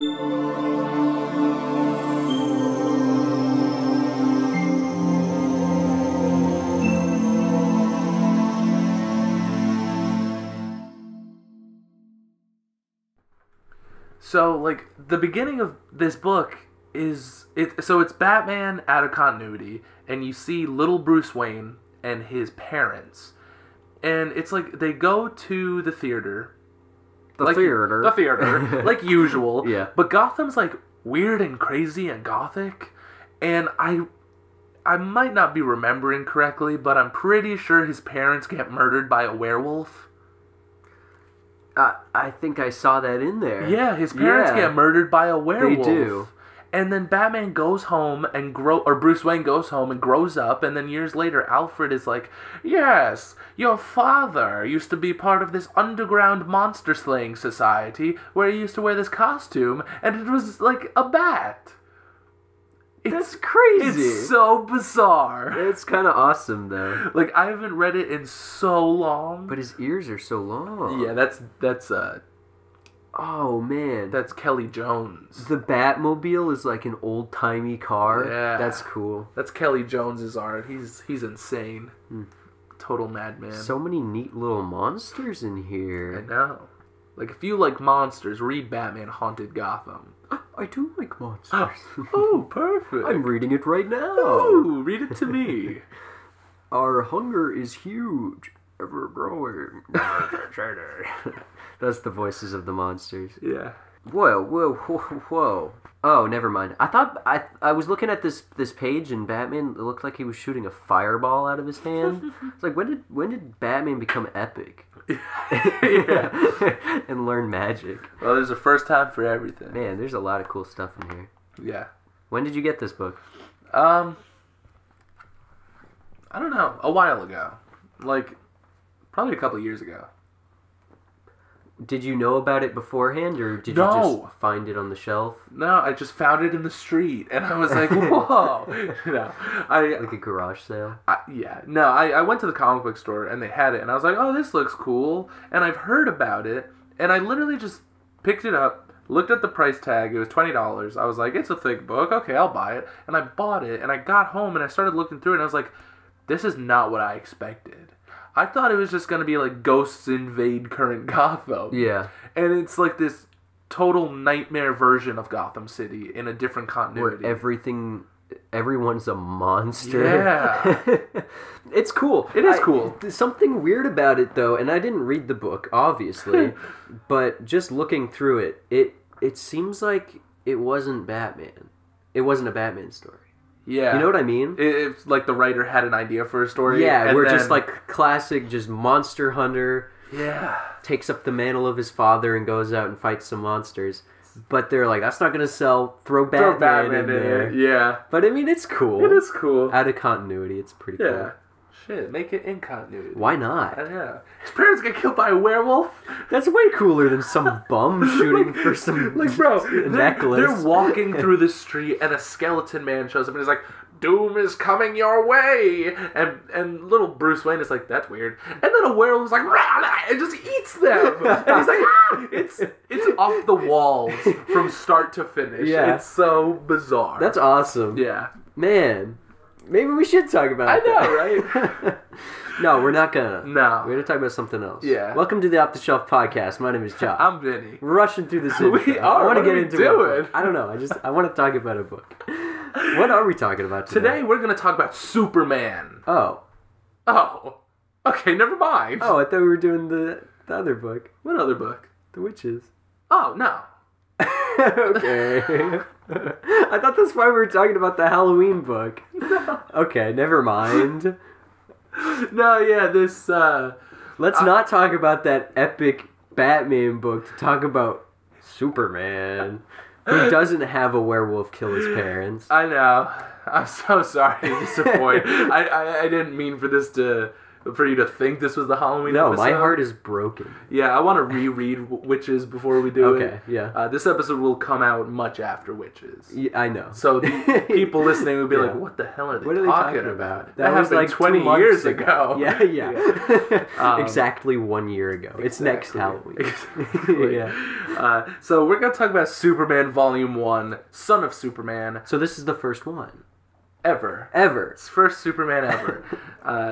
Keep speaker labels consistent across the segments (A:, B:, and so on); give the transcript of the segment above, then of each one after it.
A: So, like, the beginning of this book is... it's Batman out of continuity, and you see little Bruce Wayne and his parents. And it's like, they go to the theater. The theater, like usual.
B: Yeah.
A: But Gotham's, like, weird and crazy and gothic. And I might not be remembering correctly, but I'm pretty sure his parents get murdered by a werewolf.
B: I think I saw that in there.
A: Yeah, his parents get murdered by a werewolf.
B: They do.
A: And then Batman goes home and Bruce Wayne goes home and grows up, and then years later Alfred is like, yes, your father used to be part of this underground monster slaying society where he used to wear this costume, and it was like a bat.
B: That's crazy.
A: It's so bizarre.
B: It's kind of awesome, though.
A: Like, I haven't read it in so long.
B: But his ears are so long.
A: Yeah, that's
B: oh, man.
A: That's Kelly Jones.
B: The Batmobile is like an old-timey car.
A: Yeah.
B: That's cool.
A: That's Kelly Jones's art. He's insane. Total madman.
B: So many neat little monsters in here.
A: I know. Like, if you like monsters, read Batman Haunted Gotham.
B: I do like monsters.
A: Oh, perfect.
B: I'm reading it right now.
A: Oh, read it to me.
B: Our hunger is huge, ever growing. That's the voices of the monsters.
A: Yeah.
B: Whoa. Oh, never mind. I thought I was looking at this page and Batman, it looked like he was shooting a fireball out of his hand. It's like, when did Batman become epic?
A: Yeah.
B: And learn magic.
A: Well, there's a first time for everything.
B: Man, there's a lot of cool stuff in here.
A: Yeah.
B: When did you get this book?
A: I don't know. A while ago. Like, probably a couple of years ago.
B: Did you know about it beforehand, or did you just find it on the shelf?
A: No, I just found it in the street, and I was like, whoa. No,
B: like a garage sale?
A: I went to the comic book store, and they had it, and I was like, oh, this looks cool, and I've heard about it, and I literally just picked it up, looked at the price tag, it was $20, I was like, it's a thick book, okay, I'll buy it, and I bought it, and I got home, and I started looking through it, and I was like, this is not what I expected. I thought it was just going to be like ghosts invade current Gotham.
B: Yeah.
A: And it's like this total nightmare version of Gotham City in a different continuity.
B: Where everyone's a monster.
A: Yeah.
B: It's cool.
A: It is cool.
B: There's something weird about it, though, and I didn't read the book, obviously, but just looking through it seems like it wasn't Batman. It wasn't a Batman story.
A: Yeah.
B: You know what I mean?
A: It's like the writer had an idea for a story.
B: Yeah,
A: and
B: we're
A: then...
B: just like classic, just monster hunter.
A: Yeah.
B: Takes up the mantle of his father and goes out and fights some monsters. But they're like, that's not going to sell. Throw Batman in there.
A: Yeah.
B: But I mean, it's cool.
A: It is cool.
B: Out of continuity, it's pretty cool.
A: Yeah. Shit, make it in continuity.
B: Why not?
A: Yeah. His parents get killed by a werewolf?
B: That's way cooler than some bum shooting for some
A: like, bro,
B: necklace.
A: They're walking through the street and a skeleton man shows up and he's like, doom is coming your way! And little Bruce Wayne is like, that's weird. And then a werewolf is like, rah, and just eats them! And he's like, ah! It's off the walls from start to finish.
B: Yeah.
A: It's so bizarre.
B: That's awesome.
A: Yeah.
B: Man. Maybe we should talk about it.
A: I know, right?
B: No, we're not gonna.
A: No.
B: We're gonna talk about something else.
A: Yeah.
B: Welcome to the Off the Shelf Podcast. My name is Josh.
A: I'm Vinny.
B: We're rushing through this intro.
A: We are.
B: I want to get into
A: it.
B: I don't know. I want to talk about a book. What are we talking about today?
A: Today we're going to talk about Superman.
B: Oh.
A: Okay, never mind.
B: Oh, I thought we were doing the other book.
A: What other book?
B: The Witches.
A: Oh, no.
B: Okay. I thought that's why we were talking about the Halloween book. No. Okay, never mind.
A: No, yeah, this,
B: Let's not talk about that epic Batman book to talk about Superman, who doesn't have a werewolf kill his parents.
A: I know. I'm so sorry to disappoint. I didn't mean for this to For you to think this was the Halloween
B: No,
A: episode?
B: my heart is broken.
A: Yeah, I want to reread Witches before we do it.
B: Okay, yeah.
A: This episode will come out much after Witches.
B: Yeah, I know.
A: So the people listening will be
B: Yeah.
A: like, what the hell are they,
B: What are they
A: talking about?
B: That was
A: happened
B: like
A: 20
B: 2 months
A: years ago.
B: Yeah. Exactly 1 year ago. It's next Halloween.
A: Exactly.
B: Yeah.
A: So we're going to talk about Superman Volume 1, Son of Superman.
B: So this is the first one.
A: Ever.
B: Ever.
A: First Superman ever.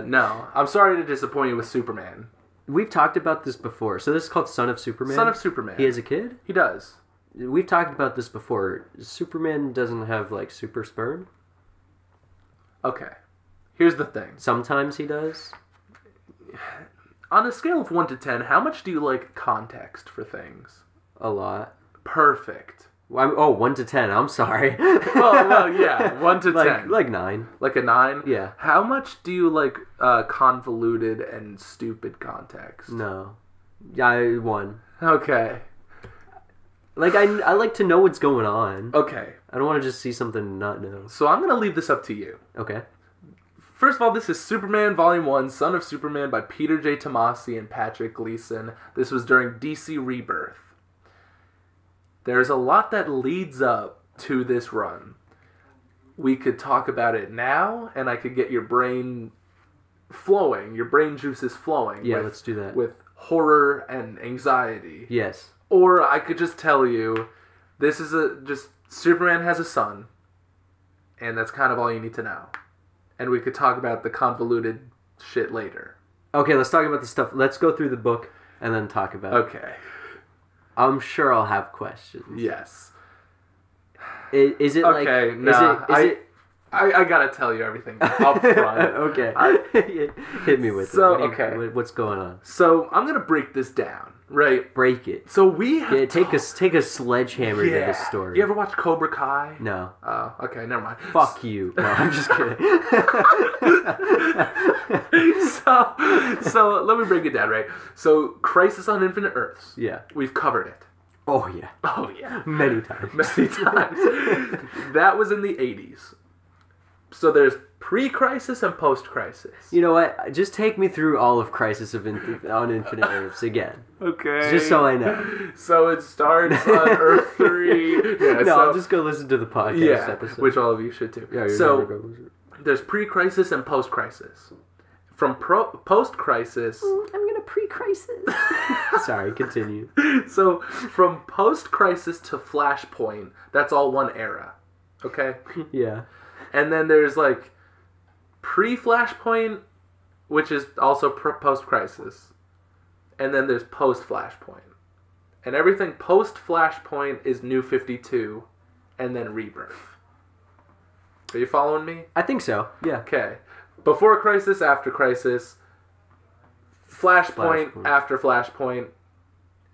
A: No. I'm sorry to disappoint you with Superman.
B: We've talked about this before. So this is called Son of Superman?
A: Son of Superman.
B: He has a kid?
A: He does.
B: We've talked about this before. Superman doesn't have, like, super sperm?
A: Okay. Here's the thing.
B: Sometimes he does?
A: On a scale of 1 to 10, how much do you like context for things?
B: A lot.
A: Perfect.
B: Oh, 1 to 10. I'm sorry.
A: well, yeah. 1 to 10.
B: Like 9.
A: Like a 9?
B: Yeah.
A: How much do you like convoluted and stupid context?
B: No. Yeah, 1.
A: Okay.
B: Like, I like to know what's going on.
A: Okay.
B: I don't want to just see something and not know.
A: So I'm going to leave this up to you.
B: Okay.
A: First of all, this is Superman Volume 1, Son of Superman by Peter J. Tomasi and Patrick Gleason. This was during DC Rebirth. There's a lot that leads up to this run. We could talk about it now, and I could get your brain flowing, your brain juices flowing.
B: Yeah, let's do that.
A: With horror and anxiety.
B: Yes.
A: Or I could just tell you, this is Superman has a son, and that's kind of all you need to know. And we could talk about the convoluted shit later.
B: Okay, let's talk about the stuff. Let's go through the book and then talk about it.
A: Okay.
B: I'm sure I'll have questions.
A: Yes.
B: Is it like...
A: Okay, nah. I gotta tell you everything up front.
B: Okay. Hit me with it. What's going on?
A: So, I'm gonna break this down, right?
B: Break it.
A: So we have...
B: Yeah, take a sledgehammer to this story.
A: You ever watch Cobra Kai?
B: No.
A: Oh, okay, never mind.
B: Fuck you. No, I'm just kidding.
A: so let me break it down, right? So, Crisis on Infinite Earths.
B: Yeah.
A: We've covered it.
B: Oh, yeah.
A: Oh, yeah.
B: Many times.
A: Many times. That was in the 80s. So there's pre-Crisis and post-Crisis.
B: You know what? Just take me through all of Crisis on Infinite Earths again.
A: Okay.
B: Just so I know.
A: So it starts on Earth 3. Yeah,
B: no, I'll just go listen to the podcast episode.
A: Which all of you should too.
B: Yeah,
A: so there's pre-Crisis and post-Crisis. From post-Crisis...
B: I'm going to pre-Crisis. Sorry, continue.
A: So from post-Crisis to Flashpoint, that's all one era. Okay?
B: Yeah.
A: And then there's like pre-Flashpoint, which is also post-Crisis. And then there's post-Flashpoint. And everything post-Flashpoint is New 52 and then Rebirth. Are you following me?
B: I think so, yeah.
A: Okay. Before Crisis, after Crisis, Flashpoint, after Flashpoint,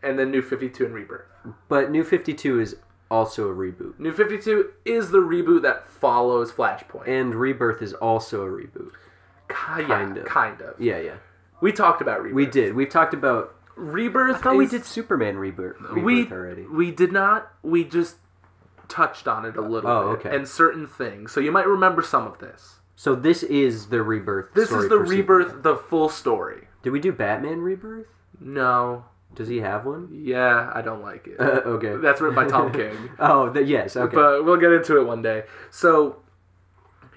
A: and then New 52 and Rebirth.
B: But New 52 is also a reboot.
A: New 52 is the reboot that follows Flashpoint.
B: And Rebirth is also a reboot.
A: Kind of.
B: Yeah.
A: We talked about Rebirth.
B: We did. We've talked about...
A: Rebirth
B: I thought we did Superman Rebirth already.
A: We did not. We just touched on it a little bit.
B: Okay.
A: And certain things. So you might remember some of this.
B: So this is the Rebirth
A: This
B: story
A: is the
B: for
A: Rebirth,
B: Superman.
A: the full story.
B: Did we do Batman Rebirth?
A: No.
B: Does he have one?
A: Yeah, I don't like it.
B: Okay.
A: That's written by Tom King.
B: Yes, okay.
A: But we'll get into it one day. So,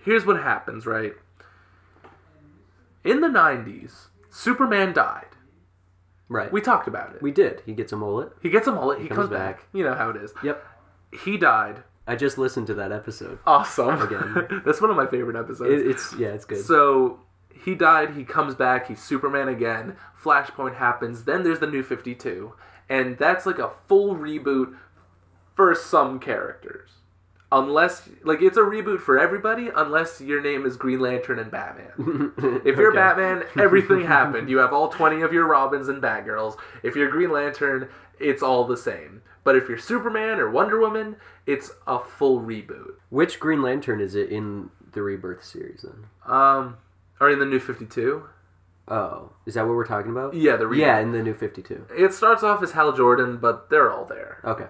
A: here's what happens, right? In the 90s, Superman died.
B: Right.
A: We talked about it.
B: We did. He gets a mullet.
A: He gets a mullet. He comes back. You know how it is.
B: Yep.
A: He died.
B: I just listened to that episode.
A: Awesome.
B: Again.
A: That's one of my favorite episodes.
B: It's good.
A: So, he died. He comes back. He's Superman again. Flashpoint happens. Then there's the New 52. And that's like a full reboot for some characters. Unless, like, it's a reboot for everybody, unless your name is Green Lantern and Batman. If you're Batman, everything happened. You have all 20 of your Robins and Batgirls. If you're Green Lantern, it's all the same. But if you're Superman or Wonder Woman, it's a full reboot.
B: Which Green Lantern is it in the Rebirth series, then?
A: Or in the New 52.
B: Oh, is that what we're talking about?
A: Yeah, the reboot.
B: Yeah, in the New 52.
A: It starts off as Hal Jordan, but they're all there.
B: Okay.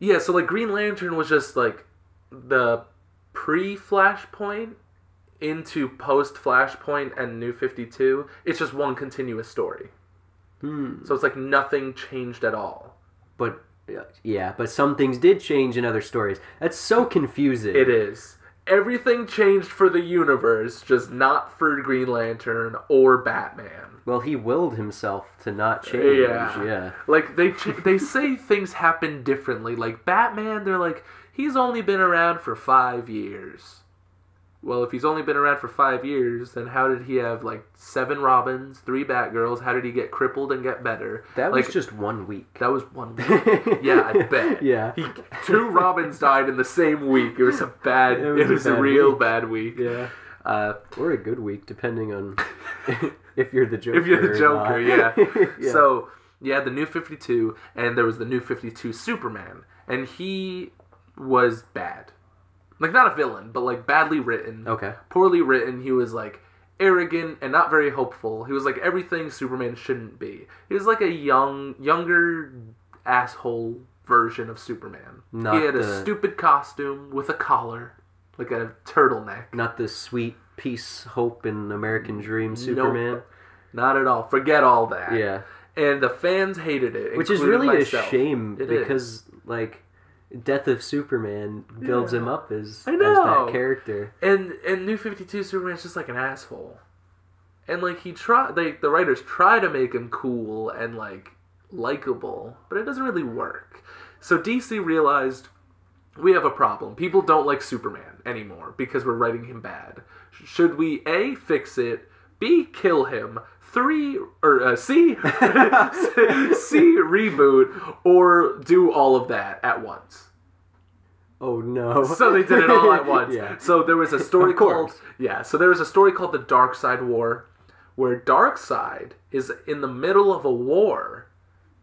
A: Yeah, so like Green Lantern was just like the pre-Flashpoint into post Flashpoint and New 52, it's just one continuous story. So it's like nothing changed at all.
B: But but some things did change in other stories. That's so confusing.
A: It is. Everything changed for the universe, just not for Green Lantern or Batman.
B: Well, he willed himself to not change.
A: Yeah. Like, they say things happen differently. Like, Batman, they're like, he's only been around for 5 years. Well, if he's only been around for 5 years, then how did he have, like, 7 Robins, 3 Batgirls? How did he get crippled and get better?
B: That was just 1 week.
A: That was 1 week. Yeah, I bet.
B: Yeah.
A: 2 Robins died in the same week. It was a real bad week.
B: Yeah. Or a good week, depending on if you're the Joker.
A: If you're the Joker, yeah.
B: Yeah.
A: So, yeah, the New 52, and there was the New 52 Superman. And he was bad. Like, not a villain, but, like, badly written.
B: Okay.
A: Poorly written. He was, like, arrogant and not very hopeful. He was, like, everything Superman shouldn't be. He was, like, a younger asshole version of Superman. He had a stupid costume with a collar, like a turtleneck.
B: Not the sweet peace, hope, and American dream Superman?
A: Nope. Not at all. Forget all that.
B: Yeah.
A: And the fans hated it.
B: Which is really
A: myself.
B: A shame, because, like... Death of Superman builds him up as that character.
A: And New 52 Superman's just like an asshole. And like the writers try to make him cool and like likable, but it doesn't really work. So DC realized we have a problem. People don't like Superman anymore because we're writing him bad. Should we A, fix it, B, kill him, C, reboot, or do all of that at once?
B: Oh no.
A: So they did it all at once.
B: Yeah.
A: So there was a story called The Dark Side War, where Darkseid is in the middle of a war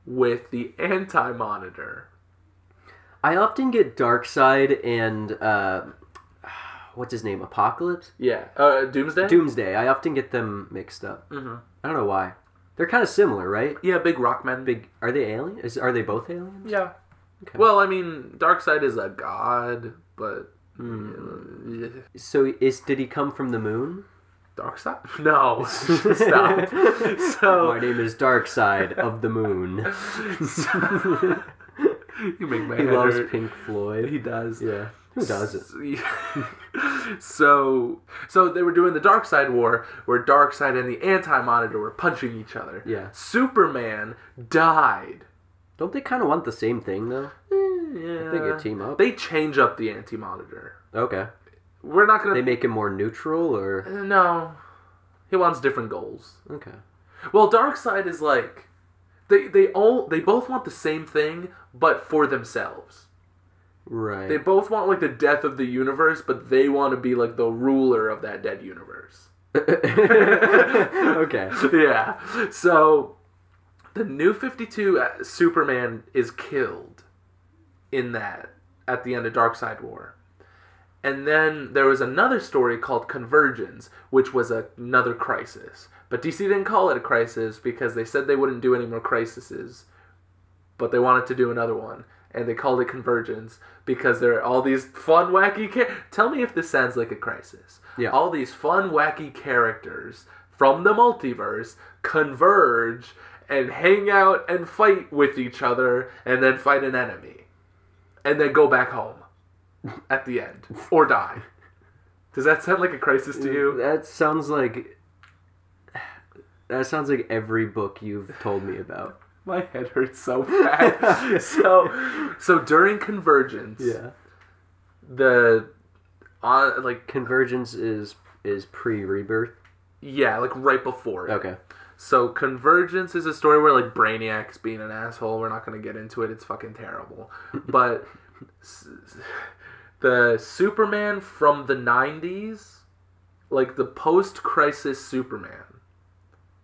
A: with the Anti-Monitor.
B: I often get Darkseid and what's his name? Apocalypse?
A: Yeah. Doomsday?
B: Doomsday. I often get them mixed up. Mm-hmm. I don't know why. They're kind of similar, right?
A: Yeah, big rock men.
B: Are they aliens? Are they both aliens?
A: Yeah. Okay. Well, I mean, Darkseid is a god, but... Yeah.
B: So, did he come from the moon?
A: Darkseid? No. Stop.
B: My name is Darkseid of the moon.
A: You make my
B: He
A: head
B: loves
A: hurt.
B: Pink Floyd.
A: He does.
B: Yeah. Who doesn't?
A: So they were doing the Darkseid War, where Darkseid and the Anti-Monitor were punching each other.
B: Yeah.
A: Superman died.
B: Don't they kind of want the same thing, though?
A: Yeah.
B: They could team up.
A: They change up the Anti-Monitor.
B: Okay.
A: We're not gonna...
B: They make him more neutral, or...
A: No. He wants different goals.
B: Okay.
A: Well, Darkseid is like... They both want the same thing, but for themselves.
B: Right.
A: They both want, like, the death of the universe, but they want to be, like, the ruler of that dead universe.
B: Okay.
A: Yeah. So, the New 52 Superman is killed at the end of Darkseid War. And then there was another story called Convergence, which was another crisis. But DC didn't call it a crisis because they said they wouldn't do any more crises. But they wanted to do another one. And they called it Convergence because there are all these fun, wacky... Tell me if this sounds like a crisis.
B: Yeah.
A: All these fun, wacky characters from the multiverse converge and hang out and fight with each other and then fight an enemy. And then go back home at the end. Or die. Does that sound like a crisis to you?
B: That sounds like every book you've told me about.
A: My head hurts so bad. So during Convergence,
B: yeah, Convergence is pre-Rebirth.
A: Yeah, like right before it.
B: Okay.
A: So Convergence is a story where like Brainiac's being an asshole. We're not going to get into it. It's fucking terrible. But the Superman from the 90s, like the post-crisis Superman,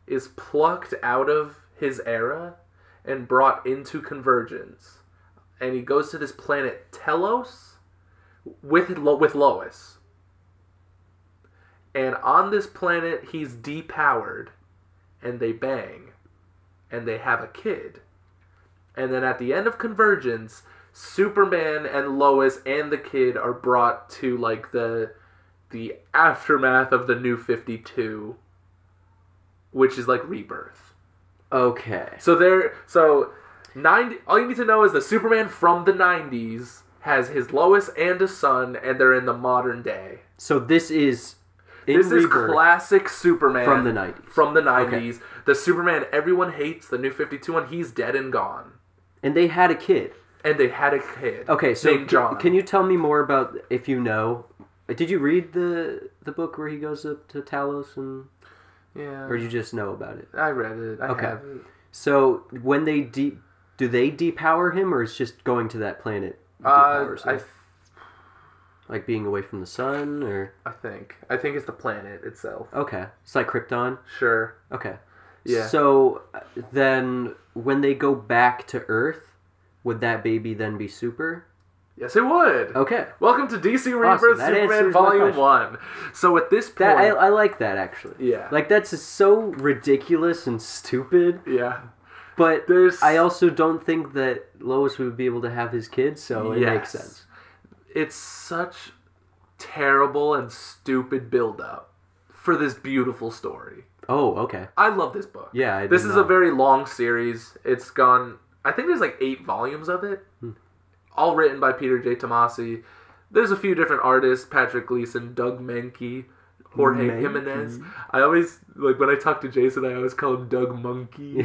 A: is plucked out of his era and brought into Convergence. And he goes to this planet Telos with Lois. And on this planet, he's depowered. And they bang. And they have a kid. And then at the end of Convergence, Superman and Lois and the kid are brought to like the the aftermath of the New 52, which is like Rebirth.
B: Okay.
A: So 90. All you need to know is the Superman from the 90s has his Lois and a son, and they're in the modern day.
B: So this is
A: classic Superman
B: from the 90s.
A: From the 90s.
B: Okay.
A: The Superman everyone hates, the New 52 one, he's dead and gone.
B: And they had a kid.
A: Okay,
B: so
A: named John.
B: Can you tell me more about, if you know, did you read the book where he goes up to Talos and...
A: Yeah.
B: Or did you just know about it?
A: I read it. I have it.
B: So when they do they depower him, or it's just going to that planet depowers him? Like being away from the sun, or...
A: I think it's the planet itself.
B: Okay. It's like Krypton?
A: Sure.
B: Okay.
A: Yeah.
B: So then when they go back to Earth, would that baby then be super?
A: Yes, it would.
B: Okay.
A: Welcome to DC Rebirth Superman Volume 1. So at this point...
B: I like that, actually.
A: Yeah.
B: Like, that's just so ridiculous and stupid.
A: Yeah.
B: But I also don't think that Lois would be able to have his kids, so it makes sense.
A: It's such terrible and stupid build-up for this beautiful story.
B: Oh, okay.
A: I love this book.
B: Yeah,
A: This is a very long series. It's gone... I think there's like 8 volumes of it. All written by Peter J. Tomasi. There's a few different artists. Patrick Gleason, Doug Mankey, Jorge Jimenez. I always, like when I talk to Jason, I always call him Doug Monkey.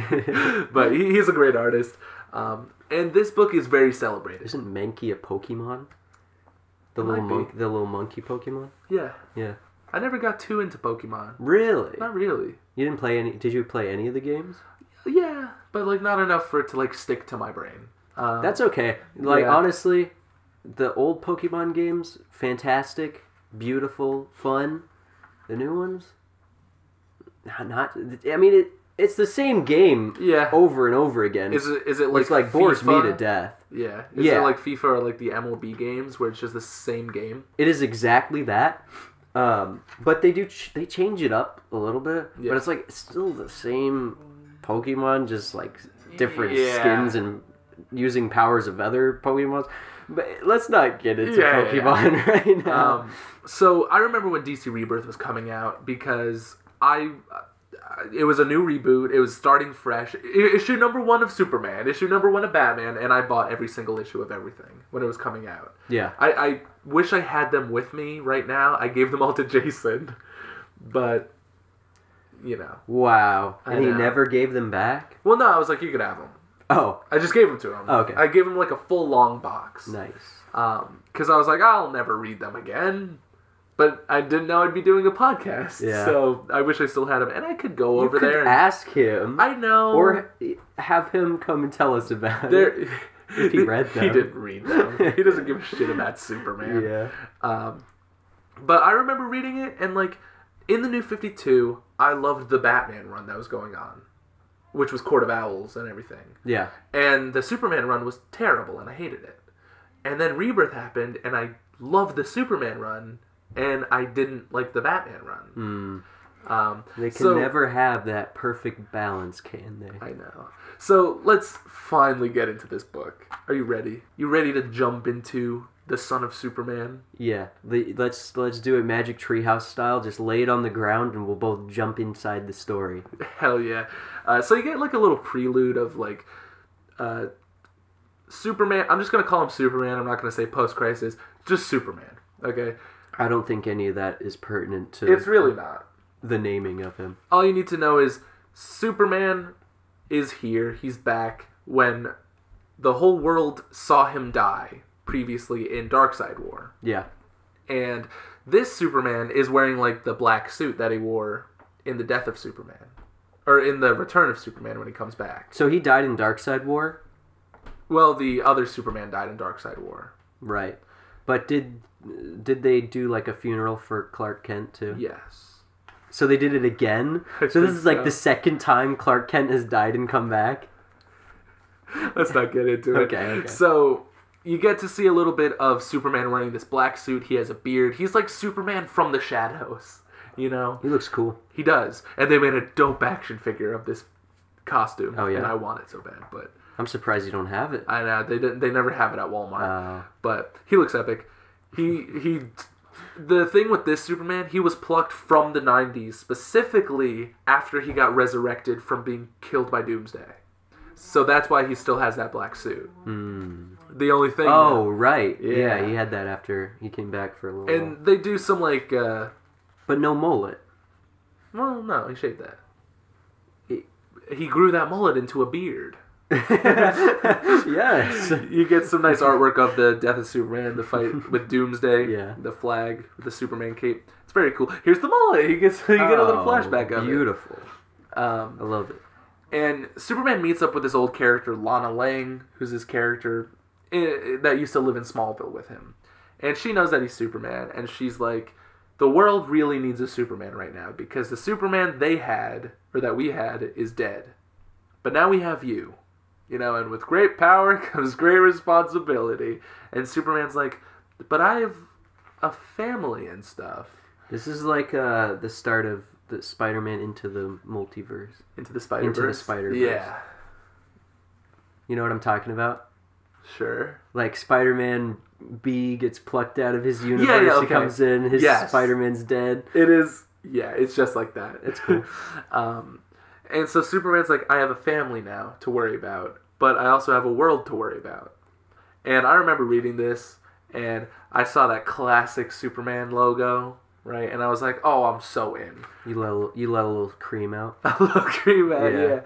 A: But he's a great artist. And this book is very celebrated.
B: Isn't Mankey a Pokemon? The little monkey Pokemon?
A: Yeah.
B: Yeah.
A: I never got too into Pokemon.
B: Really?
A: Not really.
B: You didn't play any... Did you play any of the games?
A: Yeah, but like not enough for it to like stick to my brain.
B: That's okay. Like, honestly, the old Pokemon games, fantastic, beautiful, fun. The new ones, not. I mean, it's the same game. Over and over again.
A: Is it like
B: it's like bores me to death.
A: Yeah. Is it like FIFA or like the MLB games where it's just the same game?
B: It is exactly that. But they change it up a little bit. Yeah. But it's like still the same Pokemon, just like different skins and using powers of other Pokemon. But let's not get into Pokemon right now.
A: So I remember when DC Rebirth was coming out because it was a new reboot. It was starting fresh. Issue number 1 of Superman, issue number 1 of Batman, and I bought every single issue of everything when it was coming out.
B: Yeah.
A: I wish I had them with me right now. I gave them all to Jason, but you know.
B: Wow. And he never gave them back?
A: Well, no, I was like, you could have them.
B: Oh.
A: I just gave them to him.
B: Oh, okay.
A: I gave him like a full long box.
B: Nice.
A: Because I was like, I'll never read them again. But I didn't know I'd be doing a podcast. Yeah. So I wish I still had them. And I could go over there and
B: ask him.
A: I know.
B: Or have him come and tell us about it. If he read them.
A: He didn't read them. He doesn't give a shit about Superman.
B: Yeah.
A: But I remember reading it, and like, in the New 52, I loved the Batman run that was going on, which was Court of Owls and everything.
B: Yeah.
A: And the Superman run was terrible, and I hated it. And then Rebirth happened, and I loved the Superman run, and I didn't like the Batman run.
B: They can never have that perfect balance, can they?
A: I know. So let's finally get into this book. Are you ready? You ready to jump into the Son of Superman?
B: Yeah. Let's do it Magic Treehouse style. Just lay it on the ground, and we'll both jump inside the story.
A: Hell yeah. So you get like a little prelude of like Superman. I'm just going to call him Superman. I'm not going to say post-crisis. Just Superman. Okay?
B: I don't think any of that is pertinent to...
A: It's really not.
B: The naming of him.
A: All you need to know is Superman is here. He's back when the whole world saw him die previously in Darkseid War.
B: Yeah.
A: And this Superman is wearing like the black suit that he wore in the Death of Superman. Or in the Return of Superman when he comes back.
B: So he died in Darkseid War?
A: Well, the other Superman died in Darkseid War.
B: Right. But did they do like a funeral for Clark Kent too?
A: Yes.
B: So they did it again? So this is like the second time Clark Kent has died and come back?
A: Let's not get into it.
B: Okay.
A: So you get to see a little bit of Superman wearing this black suit. He has a beard. He's like Superman from the shadows, you know?
B: He looks cool.
A: He does. And they made a dope action figure of this costume.
B: Oh, yeah?
A: And I want it so bad, but...
B: I'm surprised you don't have it.
A: I know. They never have it at Walmart. But he looks epic. He The thing with this Superman, he was plucked from the 90s, specifically after he got resurrected from being killed by Doomsday. So that's why he still has that black suit. The only thing...
B: Oh, right. Yeah, he had that after he came back for a little while.
A: And they do some, like...
B: But no mullet.
A: Well, no, he shaved that. He grew that mullet into a beard.
B: Yes.
A: You get some nice artwork of the death of Superman, the fight with Doomsday, the flag, the Superman cape. It's very cool. Here's the mullet. You get a little flashback of
B: beautiful.
A: it.
B: I love it.
A: And Superman meets up with this old character, Lana Lang, who's his character that used to live in Smallville with him. And she knows that he's Superman, and she's like, the world really needs a Superman right now, because the Superman they had, or that we had, is dead. But now we have you. You know, and with great power comes great responsibility. And Superman's like, but I have a family and stuff.
B: This is like the start of the Spider-Man into the multiverse.
A: Into the Spider-Verse?
B: Into the Spider-Verse.
A: Yeah.
B: You know what I'm talking about?
A: Sure.
B: Like Spider-Man B gets plucked out of his universe. Okay. He comes in, his Spider-Man's dead.
A: It is, it's just like that.
B: It's cool.
A: And so Superman's like, I have a family now to worry about, but I also have a world to worry about. And I remember reading this, and I saw that classic Superman logo, right? And I was like, oh, I'm so in.
B: You let a little cream out.
A: A little cream out, yeah.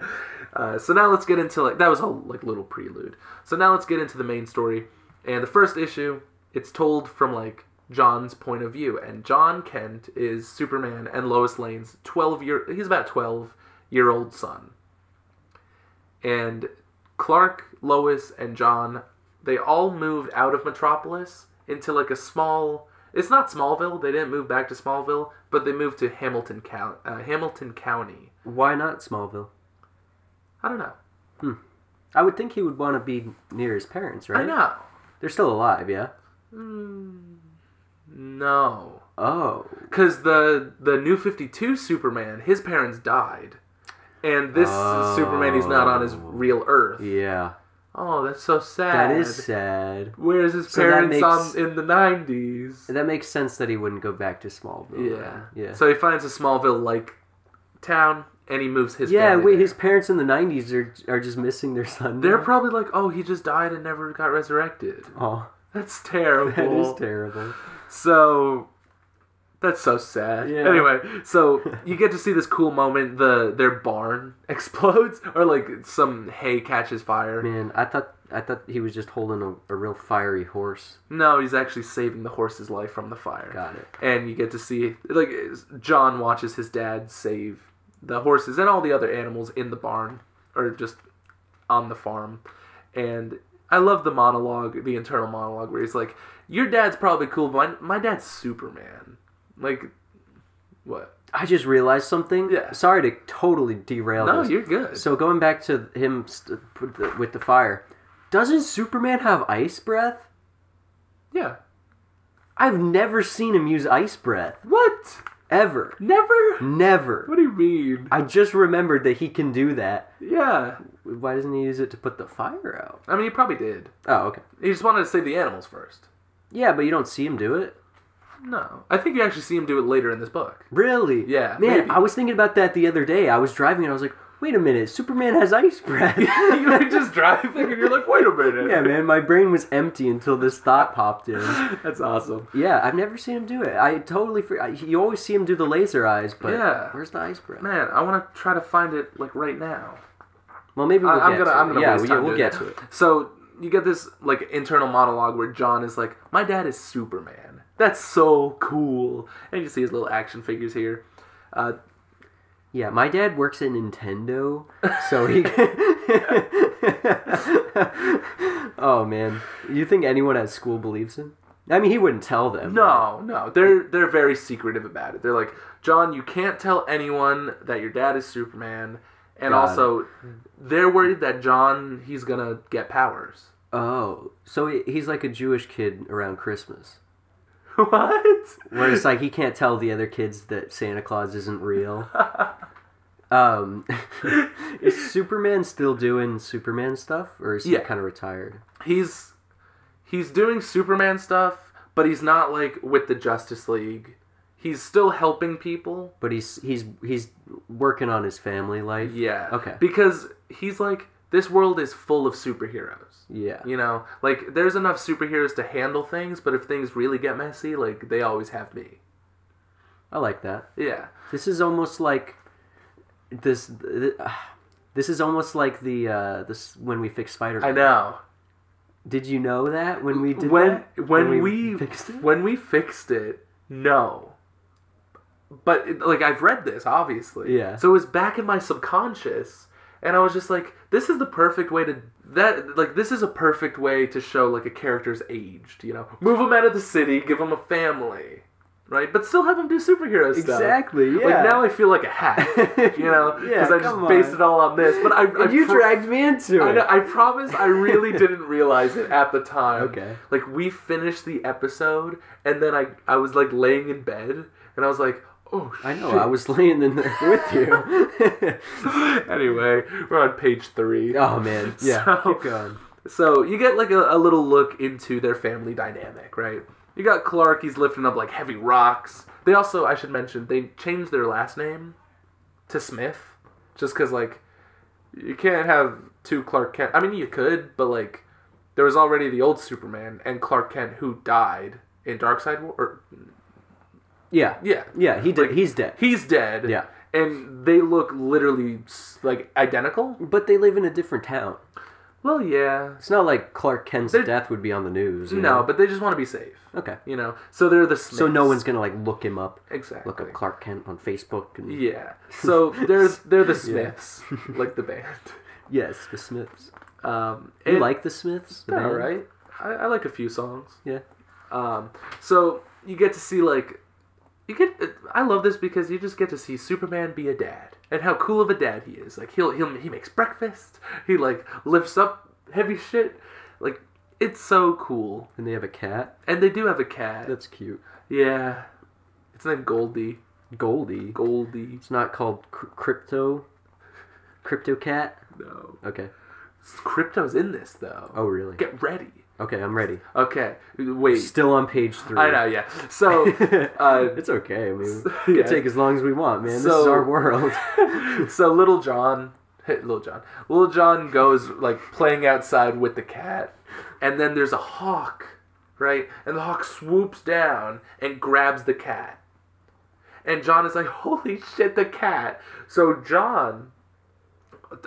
A: So now let's get into, that was a little prelude. So now let's get into the main story. And the first issue, it's told from, John's point of view. And John Kent is Superman and Lois Lane's he's about 12-year-old son. And Clark, Lois, and John, they all moved out of Metropolis into a small... It's not Smallville. They didn't move back to Smallville, but they moved to Hamilton County.
B: Why not Smallville?
A: I don't know.
B: I would think he would want to be near his parents, right?
A: I know.
B: They're still alive, yeah?
A: No.
B: Oh.
A: Because the New 52 Superman, his parents died. And this Superman, he's not on his real Earth.
B: Yeah.
A: Oh, that's so sad.
B: That is sad.
A: Where's his parents in the 90s?
B: That makes sense that he wouldn't go back to Smallville.
A: Yeah. So he finds a Smallville-like town, and he moves his family.
B: Yeah, wait,
A: there.
B: his parents in the 90s are just missing their son.
A: They're probably like, oh, he just died and never got resurrected.
B: Oh.
A: That's terrible.
B: That is terrible.
A: So... That's so sad.
B: Yeah.
A: Anyway, so you get to see this cool moment. Their barn explodes, or some hay catches fire.
B: Man, I thought he was just holding a real fiery horse.
A: No, he's actually saving the horse's life from the fire.
B: Got it.
A: And you get to see John watches his dad save the horses and all the other animals in the barn, or just on the farm. And I love the monologue, the internal monologue, where he's like, "Your dad's probably cool, but my dad's Superman." What?
B: I just realized something.
A: Yeah.
B: Sorry to totally derail this.
A: No, you're good.
B: So going back to him with the fire, doesn't Superman have ice breath?
A: Yeah.
B: I've never seen him use ice breath.
A: What?
B: Ever.
A: Never?
B: Never.
A: What do you mean?
B: I just remembered that he can do that.
A: Yeah.
B: Why doesn't he use it to put the fire out?
A: I mean, he probably did.
B: Oh, okay.
A: He just wanted to save the animals first.
B: Yeah, but you don't see him do it.
A: No. I think you actually see him do it later in this book.
B: Really?
A: Yeah.
B: Man,
A: maybe.
B: I was thinking about that the other day. I was driving and I was like, wait a minute, Superman has ice breath.
A: You were just driving and you're like, wait a minute.
B: Yeah, man, my brain was empty until this thought popped in.
A: That's awesome.
B: Yeah, I've never seen him do it. I totally you always see him do the laser eyes, but where's the ice breath?
A: Man, I want to try to find it right now.
B: Well, maybe we'll get to it.
A: I'm gonna waste time
B: we'll get to it.
A: So you get this internal monologue where John is like, my dad is Superman. That's so cool. And you see his little action figures here.
B: Yeah, my dad works at Nintendo, so he... Oh, man. You think anyone at school believes him? I mean, he wouldn't tell them.
A: No. They're very secretive about it. They're like, John, you can't tell anyone that your dad is Superman. And they're worried that John, he's going to get powers.
B: Oh, so he's like a Jewish kid around Christmas.
A: What?
B: Where it's like he can't tell the other kids that Santa Claus isn't real. Is Superman still doing Superman stuff, or is he kind of retired?
A: He's doing Superman stuff, but he's not like with the Justice League. He's still helping people,
B: but he's working on his family life.
A: Yeah.
B: Okay.
A: Because he's like, this world is full of superheroes.
B: Yeah.
A: You know, like there's enough superheroes to handle things, but if things really get messy, like they always have me.
B: I like that.
A: Yeah.
B: This is almost like this. This is almost like this when we fixed Spider-Man.
A: I know.
B: Did you know that when we did
A: when we fixed it? When we fixed it, no. But like I've read this, obviously.
B: Yeah.
A: So it was back in my subconscious, and I was just like, this is the perfect way to this is a perfect way to show like a character's aged. You know, move him out of the city, give him a family. Right, but still have him do superhero stuff.
B: Exactly, yeah.
A: Like, now I feel like a hack, you know?
B: Yeah,
A: because I just based it all on this. But
B: you dragged me into it.
A: I promise I really didn't realize it at the time.
B: Okay.
A: Like, we finished the episode, and then I was, like, laying in bed, and I was like, oh, shit.
B: I know, I was laying in there with you.
A: Anyway, we're on page 3.
B: Oh, man. Yeah, keep going.
A: So, you get, like, a little look into their family dynamic, right? You got Clark, he's lifting up, like, heavy rocks. They also, I should mention, they changed their last name to Smith. Just because, like, you can't have 2 Clark Kent. I mean, you could, but, like, there was already the old Superman and Clark Kent who died in Darkseid War.
B: Yeah. He did.
A: Like,
B: he's dead.
A: He's dead.
B: Yeah.
A: And they look literally, like, identical.
B: But they live in a different town.
A: Well, yeah.
B: It's not like Clark Kent's death would be on the news. You know?
A: But they just want to be safe.
B: Okay.
A: You know? So they're the Smiths.
B: So no one's going to, like, look him up.
A: Exactly.
B: Look up Clark Kent on Facebook. And...
A: Yeah. So they're the Smiths, like the band.
B: Yes, the Smiths. You like the Smiths? The band?
A: Right? I like a few songs.
B: Yeah.
A: So you get to see, like... I love this because you just get to see Superman be a dad. And how cool of a dad he is. Like, he makes breakfast. He, like, lifts up heavy shit. Like, it's so cool.
B: And they have a cat?
A: And they do have a cat.
B: That's cute.
A: Yeah. It's named Goldie.
B: Goldie?
A: Goldie.
B: It's not called Crypto Cat?
A: No.
B: Okay.
A: Crypto's in this, though.
B: Oh, really?
A: Get ready.
B: Okay, I'm ready.
A: Okay, wait.
B: Still on page 3.
A: I know, yeah. So,
B: it's okay. I mean, we can take as long as we want, man. This is our world.
A: So Little John goes, like, playing outside with the cat, and then there's a hawk, right? And the hawk swoops down and grabs the cat. And John is like, holy shit, the cat. So John,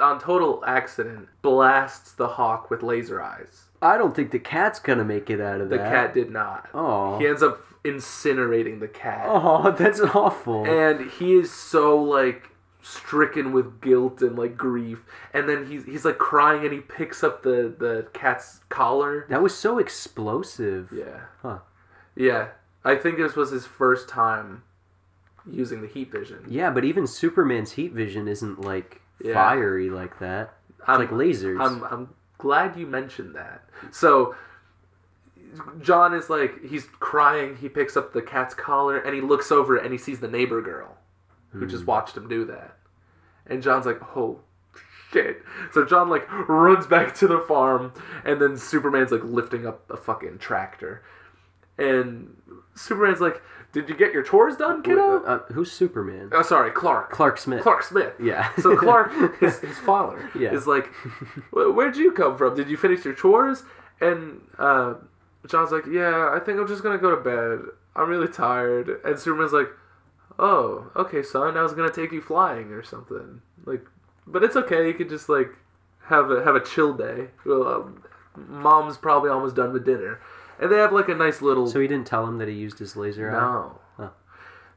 A: on total accident, blasts the hawk with laser eyes.
B: I don't think the cat's gonna make it out of that.
A: The cat did not.
B: Oh.
A: He ends up incinerating the cat.
B: Oh, that's awful.
A: And he is so, like, stricken with guilt and, like, grief. And then he's like, crying, and he picks up the cat's collar.
B: That was so explosive.
A: Yeah.
B: Huh.
A: Yeah. I think this was his first time using the heat vision.
B: Yeah, but even Superman's heat vision isn't, like, fiery like that. It's like lasers.
A: I'm glad you mentioned that. So John is like, he's crying, he picks up the cat's collar, and he looks over and he sees the neighbor girl who just watched him do that. And John's like, oh shit. So John, like, runs back to the farm, and then Superman's, like, lifting up a fucking tractor. And Superman's like, did you get your chores done, kiddo?
B: Who's Superman?
A: Oh, sorry, Clark.
B: Clark Smith.
A: Clark Smith.
B: Yeah.
A: So Clark, his father, is like, where'd you come from? Did you finish your chores? And John's like, yeah, I think I'm just going to go to bed. I'm really tired. And Superman's like, oh, okay, son, I was going to take you flying or something. Like, but it's okay. You could just, like, have a chill day. Well, Mom's probably almost done with dinner. And they have, like, a nice little...
B: So he didn't tell him that he used his laser eye?
A: No.
B: Huh.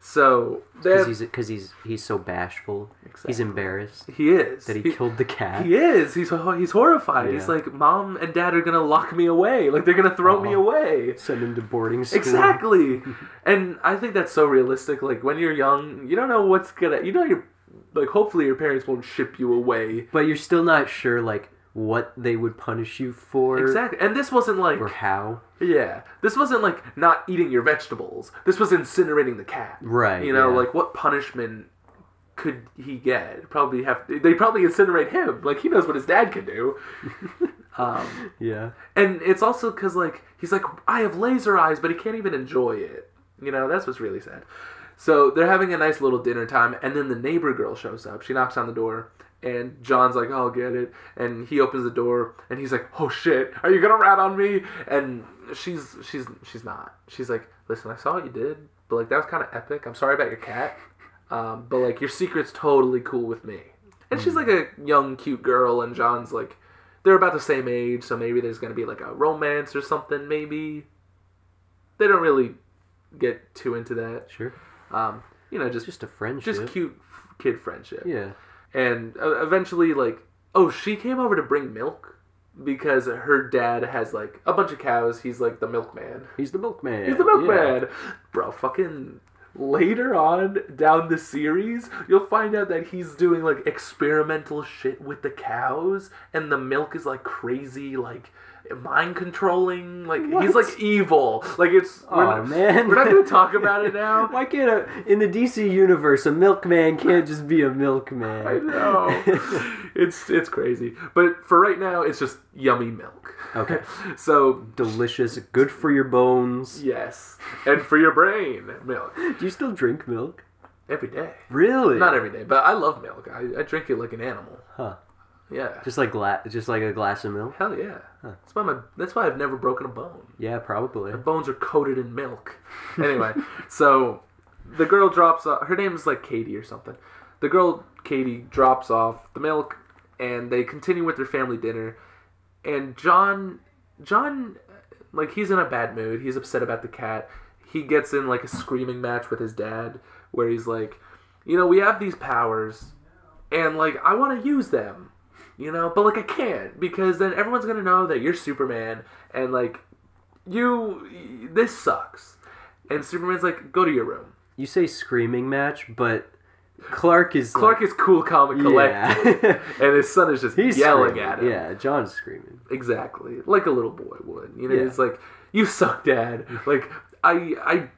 A: So...
B: Because he's so bashful.
A: Exactly.
B: He's embarrassed.
A: He is.
B: That he killed the cat.
A: He is. He's horrified.
B: Yeah.
A: He's like, Mom and Dad are going to lock me away. Like, they're going to throw me away.
B: Send him to boarding school.
A: Exactly. And I think that's so realistic. Like, when you're young, you don't know what's going to... You know, like, hopefully your parents won't ship you away.
B: But you're still not sure, like, what they would punish you for.
A: Exactly. And this wasn't like...
B: Or how.
A: Yeah. This wasn't like not eating your vegetables. This was incinerating the cat.
B: Right.
A: You know, like, what punishment could he get? They probably incinerate him. Like, he knows what his dad can do.
B: Yeah.
A: And it's also because, like, he's like, I have laser eyes, but he can't even enjoy it. You know, that's what's really sad. So they're having a nice little dinner time, and then the neighbor girl shows up. She knocks on the door, and John's like, oh, I'll get it. And he opens the door, and he's like, oh, shit, are you gonna rat on me? And she's not. She's like, listen, I saw what you did, but, like, that was kind of epic. I'm sorry about your cat, but, like, your secret's totally cool with me. And she's, like, a young, cute girl, and John's, like, they're about the same age, so maybe there's gonna be, like, a romance or something, maybe. They don't really get too into that.
B: Sure.
A: You know, just
B: a friendship.
A: Just cute kid friendship.
B: Yeah.
A: And eventually, like, oh, she came over to bring milk because her dad has, like, a bunch of cows. He's, like, the milkman.
B: He's the milkman.
A: He's the milkman. Yeah. Bro, fucking later on down the series, you'll find out that he's doing, like, experimental shit with the cows, and the milk is, like, crazy, like, mind controlling. Like, what? He's, like, evil. Like, it's...
B: man.
A: We're not going to talk about it now.
B: Why can't in the DC universe, a milkman can't just be a milkman?
A: I know. It's crazy. But for right now, it's just yummy milk.
B: Okay.
A: So...
B: delicious, good for your bones.
A: Yes. And for your brain, milk.
B: Do you still drink milk?
A: Every day.
B: Really?
A: Not every day, but I love milk. I drink it like an animal.
B: Huh.
A: Yeah.
B: Just like a glass of milk?
A: Hell yeah. Huh. That's why I've never broken a bone.
B: Yeah, probably.
A: My bones are coated in milk. Anyway, so the girl drops off. Her name's like Katie or something. The girl, Katie, drops off the milk, and they continue with their family dinner. And John, like, he's in a bad mood. He's upset about the cat. He gets in, like, a screaming match with his dad where he's like, you know, we have these powers, and, like, I want to use them. You know, but, like, I can't, because then everyone's going to know that you're Superman, and, like, this sucks. And Superman's like, go to your room.
B: You say screaming match, but Clark is
A: cool, calm, and collected. Yeah. And his son is just yelling
B: screaming
A: at him.
B: Yeah, John's screaming.
A: Exactly. Like a little boy would. You know,
B: yeah.
A: It's like, you suck, Dad. Like, I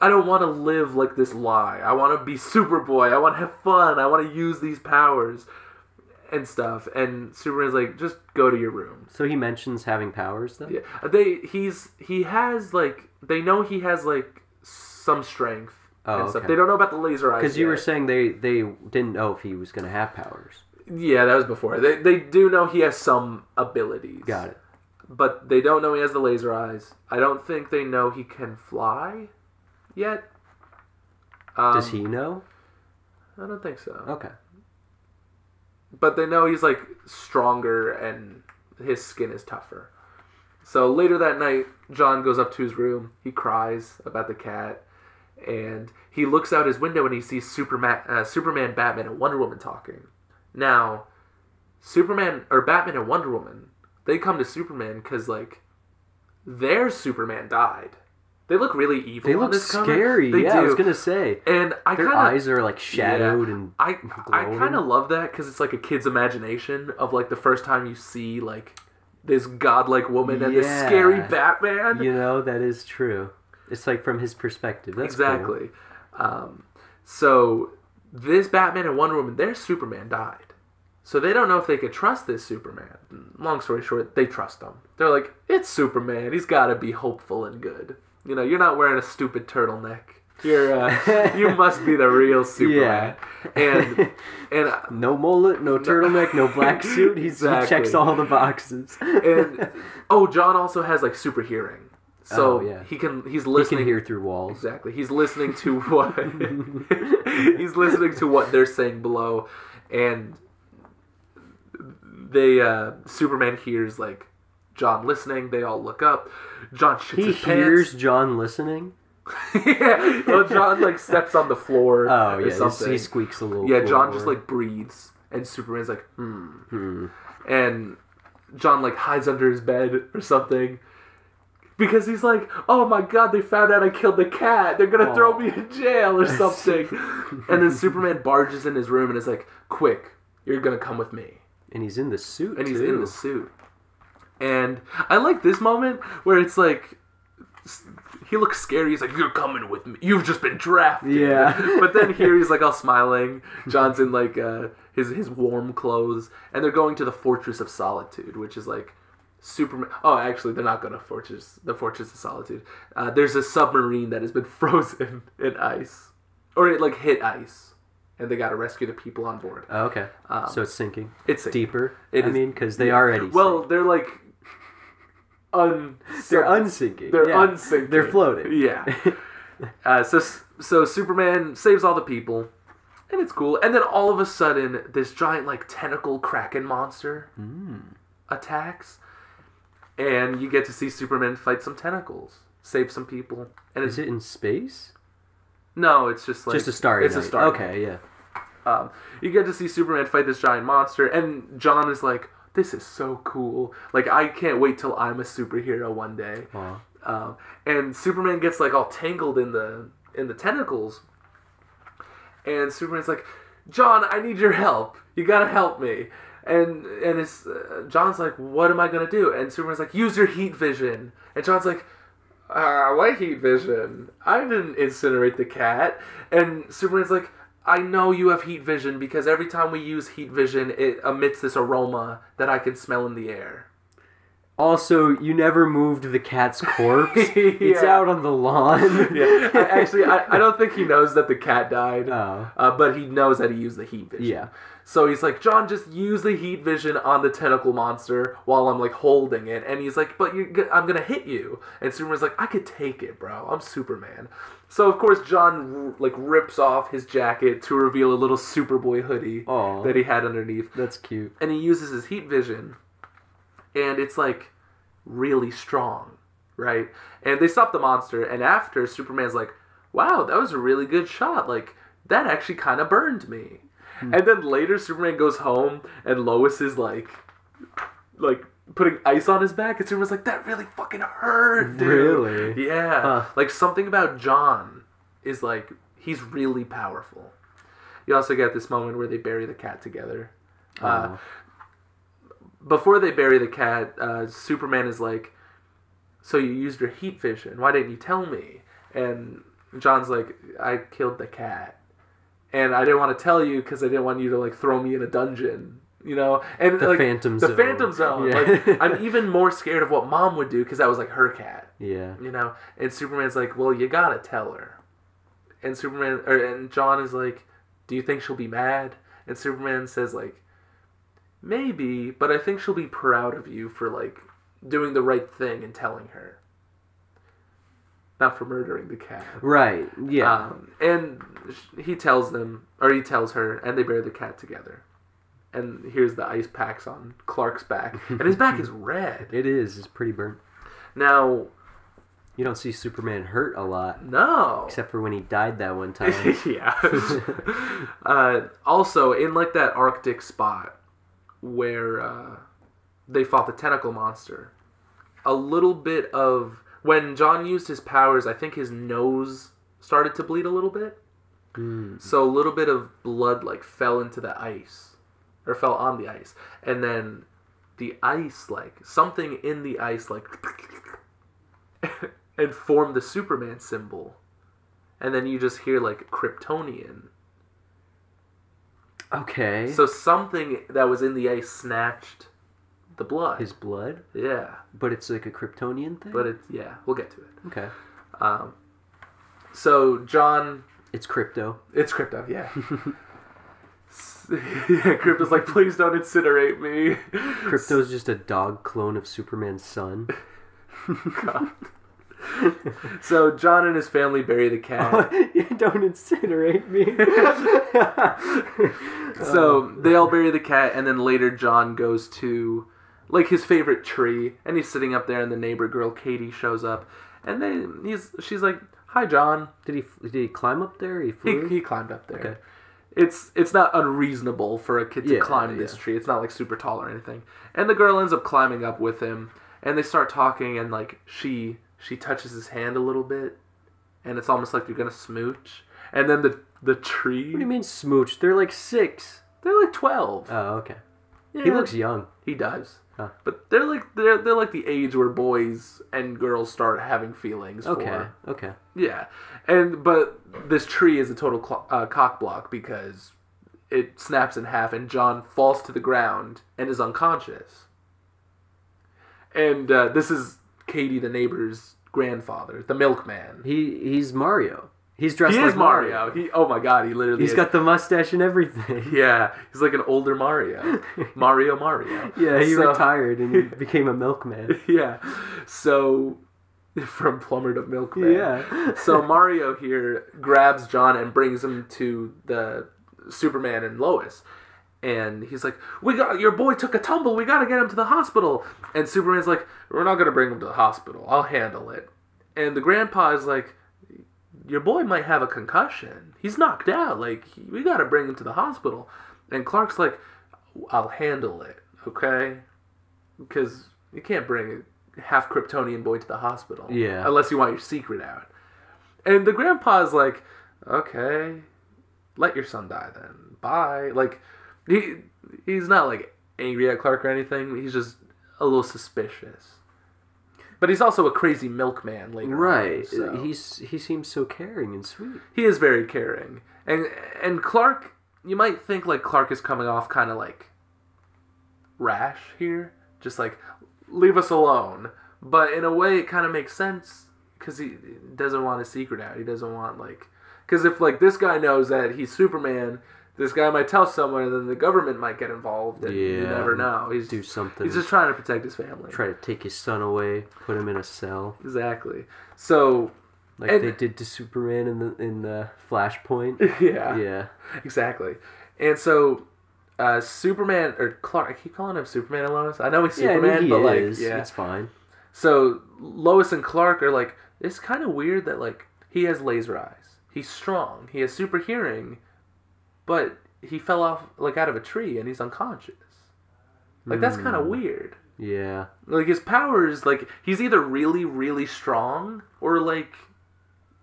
A: don't want to live like this lie. I want to be Superboy. I want to have fun. I want to use these powers. And stuff, and Superman's like, just go to your room.
B: So he mentions having powers, though?
A: Yeah, he has, like, they know he has, like, some strength and stuff. They don't know about the laser eyes
B: because you were saying they didn't know if he was going to have powers.
A: Yeah, that was before. They do know he has some abilities.
B: Got it.
A: But they don't know he has the laser eyes. I don't think they know he can fly yet.
B: Does he know?
A: I don't think so.
B: Okay.
A: But they know he's, like, stronger and his skin is tougher. So later that night, John goes up to his room. He cries about the cat. And he looks out his window and he sees Superman, Batman, and Wonder Woman talking. Now, Batman and Wonder Woman, they come to Superman because, like, their Superman died. They look really evil.
B: They look scary. They do. I was gonna say.
A: And
B: their eyes are like shadowed and
A: I kind of love that because it's like a kid's imagination of, like, the first time you see, like, this godlike woman and this scary Batman.
B: You know, that is true. It's like from his perspective. That's
A: exactly.
B: Cool.
A: So this Batman and Wonder Woman, their Superman died. So they don't know if they could trust this Superman. Long story short, they trust him. They're like, it's Superman. He's got to be hopeful and good. You know, you're not wearing a stupid turtleneck. You must be the real Superman. Yeah. And
B: no mullet, no turtleneck, no black suit. He checks all the boxes.
A: And John also has, like, super hearing. So he's listening.
B: He can hear through walls.
A: Exactly. He's listening to what they're saying below, and Superman hears, like, John listening. They all look up. John shits his pants. He hears
B: John listening?
A: Yeah. Well, John, like, steps on the floor or something.
B: He squeaks a little.
A: Yeah, John just, like, breathes. And Superman's like, And John, like, hides under his bed or something. Because he's like, oh my god, they found out I killed the cat. They're going to throw me in jail or something. And then Superman barges in his room and is like, quick, you're going to come with me.
B: And he's in the suit,
A: And he's in the suit. And I like this moment where it's like, he looks scary. He's like, you're coming with me. You've just been drafted.
B: Yeah.
A: But then here he's like all smiling. John's in, like, his warm clothes. And they're going to the Fortress of Solitude, which is, like, Superman. Oh, actually, they're not going to the Fortress of Solitude. There's a submarine that has been frozen in ice, or it like hit ice, and they got to rescue the people on board.
B: Oh, okay. So it's sinking.
A: It's sinking.
B: Deeper.
A: It
B: I
A: is,
B: mean, because they already.
A: Well,
B: sink.
A: they're like.
B: They're unsinking.
A: They're unsinking.
B: They're floating.
A: Yeah. So Superman saves all the people, and it's cool. And then all of a sudden, this giant like tentacle kraken monster attacks. And you get to see Superman fight some tentacles, save some people. And
B: is it in space?
A: No, it's just like...
B: Just a starry night.
A: It's a starry night.
B: Okay, yeah.
A: You get to see Superman fight this giant monster, and John is like, this is so cool. Like, I can't wait till I'm a superhero one day. And Superman gets like all tangled in the tentacles. And Superman's like, John, I need your help. You gotta help me. And it's John's like, what am I gonna do? And Superman's like, use your heat vision. And John's like, what heat vision? I didn't incinerate the cat. And Superman's like, I know you have heat vision because every time we use heat vision, it emits this aroma that I can smell in the air.
B: Also, you never moved the cat's corpse. It's out on the lawn.
A: Yeah. Actually, I don't think he knows that the cat died.
B: Oh.
A: But he knows that he used the heat vision.
B: Yeah.
A: So he's like, John, just use the heat vision on the tentacle monster while I'm like holding it. And he's like, but I'm going to hit you. And Superman's like, I could take it, bro. I'm Superman. So, of course, John like rips off his jacket to reveal a little Superboy hoodie that he had underneath.
B: That's cute.
A: And he uses his heat vision. And it's like really strong, right? And they stop the monster. And after, Superman's like, wow, that was a really good shot. Like, that actually kind of burned me. And then later, Superman goes home, and Lois is like putting ice on his back, and Superman's like, that really fucking hurt, dude.
B: Really?
A: Yeah.
B: Huh.
A: Like, something about John is like, he's really powerful. You also get this moment where they bury the cat together. Before they bury the cat, Superman is like, so you used your heat vision. Why didn't you tell me? And John's like, I killed the cat. And I didn't want to tell you because I didn't want you to like throw me in a dungeon, you know. And
B: the
A: like,
B: Phantom Zone.
A: The Phantom Zone.
B: Yeah.
A: Like, I'm even more scared of what Mom would do because that was like her cat.
B: Yeah.
A: You know. And Superman's like, well, you gotta tell her. And and John is like, do you think she'll be mad? And Superman says like, maybe, but I think she'll be proud of you for like doing the right thing and telling her. Not for murdering the cat.
B: Right, yeah.
A: And he tells her, and they bury the cat together. And here's the ice packs on Clark's back. And his back is red.
B: It is. It's pretty burnt.
A: Now...
B: You don't see Superman hurt a lot.
A: No.
B: Except for when he died that one time.
A: Yeah. Also, in like that Arctic spot where they fought the tentacle monster, a little bit of... When John used his powers, I think his nose started to bleed a little bit. So a little bit of blood like fell into the ice. Or fell on the ice. And then the ice, like, something in the ice, like, and formed the Superman symbol. And then you just hear, like, Kryptonian.
B: Okay.
A: So something that was in the ice snatched the blood.
B: His blood?
A: Yeah.
B: But it's like a Kryptonian thing?
A: But it's, yeah, we'll get to it.
B: Okay.
A: So John...
B: It's crypto.
A: It's crypto, yeah. Yeah, Crypto's like, please don't incinerate me.
B: Crypto's just a dog clone of Superman's son.
A: God. So John and his family bury the cat.
B: Don't incinerate me.
A: So they all bury the cat, and then later John goes to like his favorite tree, and he's sitting up there, and the neighbor girl Katie shows up, and she's like, "Hi, John."
B: Did he climb up there? He flew.
A: He climbed up there.
B: Okay.
A: It's not unreasonable for a kid to climb this tree. It's not like super tall or anything. And the girl ends up climbing up with him, and they start talking, and like she touches his hand a little bit, and it's almost like they're gonna smooch. And then the tree.
B: What do you mean smooch? They're like 6.
A: They're like 12.
B: Oh, okay.
A: Yeah,
B: he looks young.
A: He does.
B: Huh.
A: But they're like the age where boys and girls start having feelings.
B: Okay.
A: Yeah, but this tree is a total cock block because it snaps in half, and John falls to the ground and is unconscious. And this is Katie, the neighbor's grandfather, the milkman.
B: He's Mario. He's dressed
A: He
B: like
A: is Mario. Oh my god, he literally
B: He's got the mustache and everything.
A: Yeah, he's like an older Mario. Mario.
B: Yeah, he retired and he became a milkman.
A: Yeah. So, from plumber to milkman.
B: Yeah.
A: So Mario here grabs John and brings him to the Superman and Lois. And he's like, your boy took a tumble. We got to get him to the hospital. And Superman's like, we're not going to bring him to the hospital. I'll handle it. And the grandpa is like, your boy might have a concussion. He's knocked out. Like, we got to bring him to the hospital. And Clark's like, I'll handle it, okay? Because you can't bring a half Kryptonian boy to the hospital.
B: Yeah.
A: Unless you want your secret out. And the grandpa's like, okay, let your son die then. Bye. Like, he's not, like, angry at Clark or anything. He's just a little suspicious. But he's also a crazy milkman later.
B: Right.
A: On,
B: so. He seems so caring and sweet.
A: He is very caring. And Clark, you might think like Clark is coming off kind of like rash here. Just like, leave us alone. But in a way it kind of makes sense. Because he doesn't want his secret out. He doesn't want like... Because if like this guy knows that he's Superman... This guy might tell someone, and then the government might get involved, and you never know.
B: Do something.
A: He's just trying to protect his family.
B: Try to take his son away, put him in a cell.
A: Exactly. So,
B: like they did to Superman in the Flashpoint.
A: Yeah.
B: Yeah.
A: Exactly. And so, Superman or Clark. I keep calling him Superman and Lois. I know he's Superman, but like,
B: it's fine.
A: So Lois and Clark are like, it's kind of weird that like he has laser eyes. He's strong. He has super hearing. But he fell off, like, out of a tree, and he's unconscious. Like, that's kind of weird.
B: Yeah.
A: Like, his powers, like, he's either really, really strong, or, like...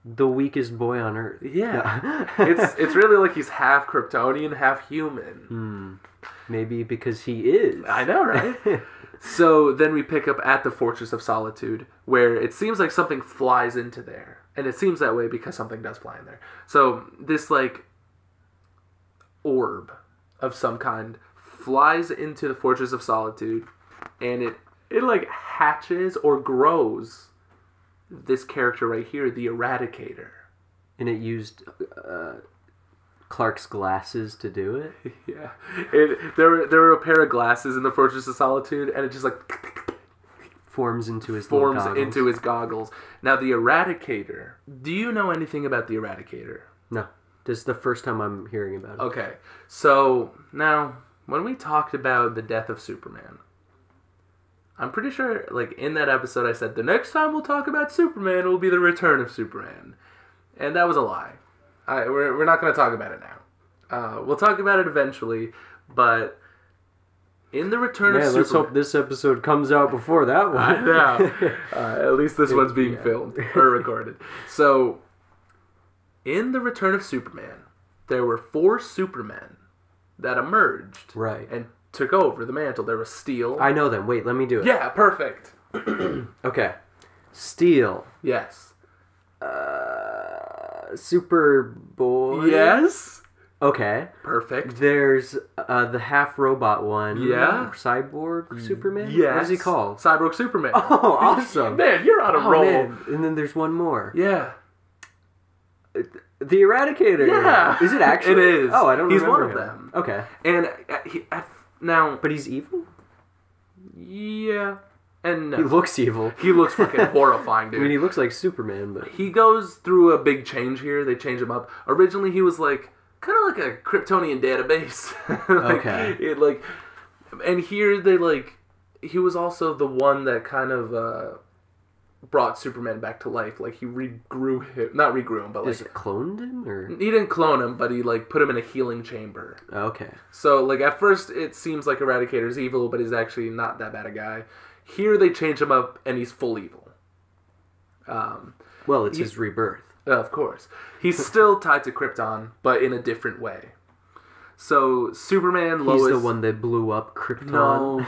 B: The weakest boy on Earth.
A: Yeah. It's really like he's half Kryptonian, half human.
B: Maybe because he is.
A: I know, right? So, then we pick up at the Fortress of Solitude, where it seems like something flies into there. And it seems that way because something does fly in there. So, this, like... orb of some kind flies into the Fortress of Solitude, and it like hatches or grows this character right here, the Eradicator.
B: And it used Clark's glasses to do it?
A: Yeah. There were a pair of glasses in the Fortress of Solitude, and it just like
B: forms into his
A: goggles. Now the Eradicator, do you know anything about the Eradicator?
B: No. This is the first time I'm hearing about it.
A: Okay. So, now, when we talked about the death of Superman, I'm pretty sure, like, in that episode I said, the next time we'll talk about Superman will be the return of Superman. And that was a lie. We're not going to talk about it now. We'll talk about it eventually, but in the return of Superman...
B: let's hope this episode comes out before that one.
A: I know. At least this one's being filmed or recorded. So... in the Return of Superman, there were 4 Supermen that emerged and took over the mantle. There was Steel.
B: I know them. Wait, let me do it.
A: Yeah, perfect.
B: Okay. Steel.
A: Yes.
B: Superboy.
A: Yes.
B: Okay.
A: Perfect.
B: There's the half-robot one.
A: Yeah.
B: Cyborg Superman?
A: Yes.
B: What is he called?
A: Cyborg Superman.
B: Oh, awesome.
A: Man, you're on a roll. Man.
B: And then there's one more.
A: Yeah.
B: The Eradicator.
A: Yeah.
B: Is it actually?
A: It is.
B: Oh, I don't
A: He's
B: remember
A: one of
B: him.
A: them.
B: Okay.
A: And now...
B: But he's evil?
A: Yeah. And no.
B: He looks evil.
A: He looks fucking horrifying, dude.
B: I mean, he looks like Superman, but...
A: He goes through a big change here. They change him up. Originally, he was like... kind of like a Kryptonian database.
B: Okay.
A: And here they like... he was also the one that kind of... brought Superman back to life. Like, he regrew him. Not regrew him, but like...
B: Just cloned him, or...?
A: He didn't clone him, but he, like, put him in a healing chamber.
B: Okay.
A: So, like, at first, it seems like Eradicator's evil, but he's actually not that bad a guy. Here, they change him up, and he's full evil.
B: Well, it's his rebirth.
A: Of course. He's still tied to Krypton, but in a different way. So, Superman, Lois...
B: He's the one that blew up Krypton?
A: No.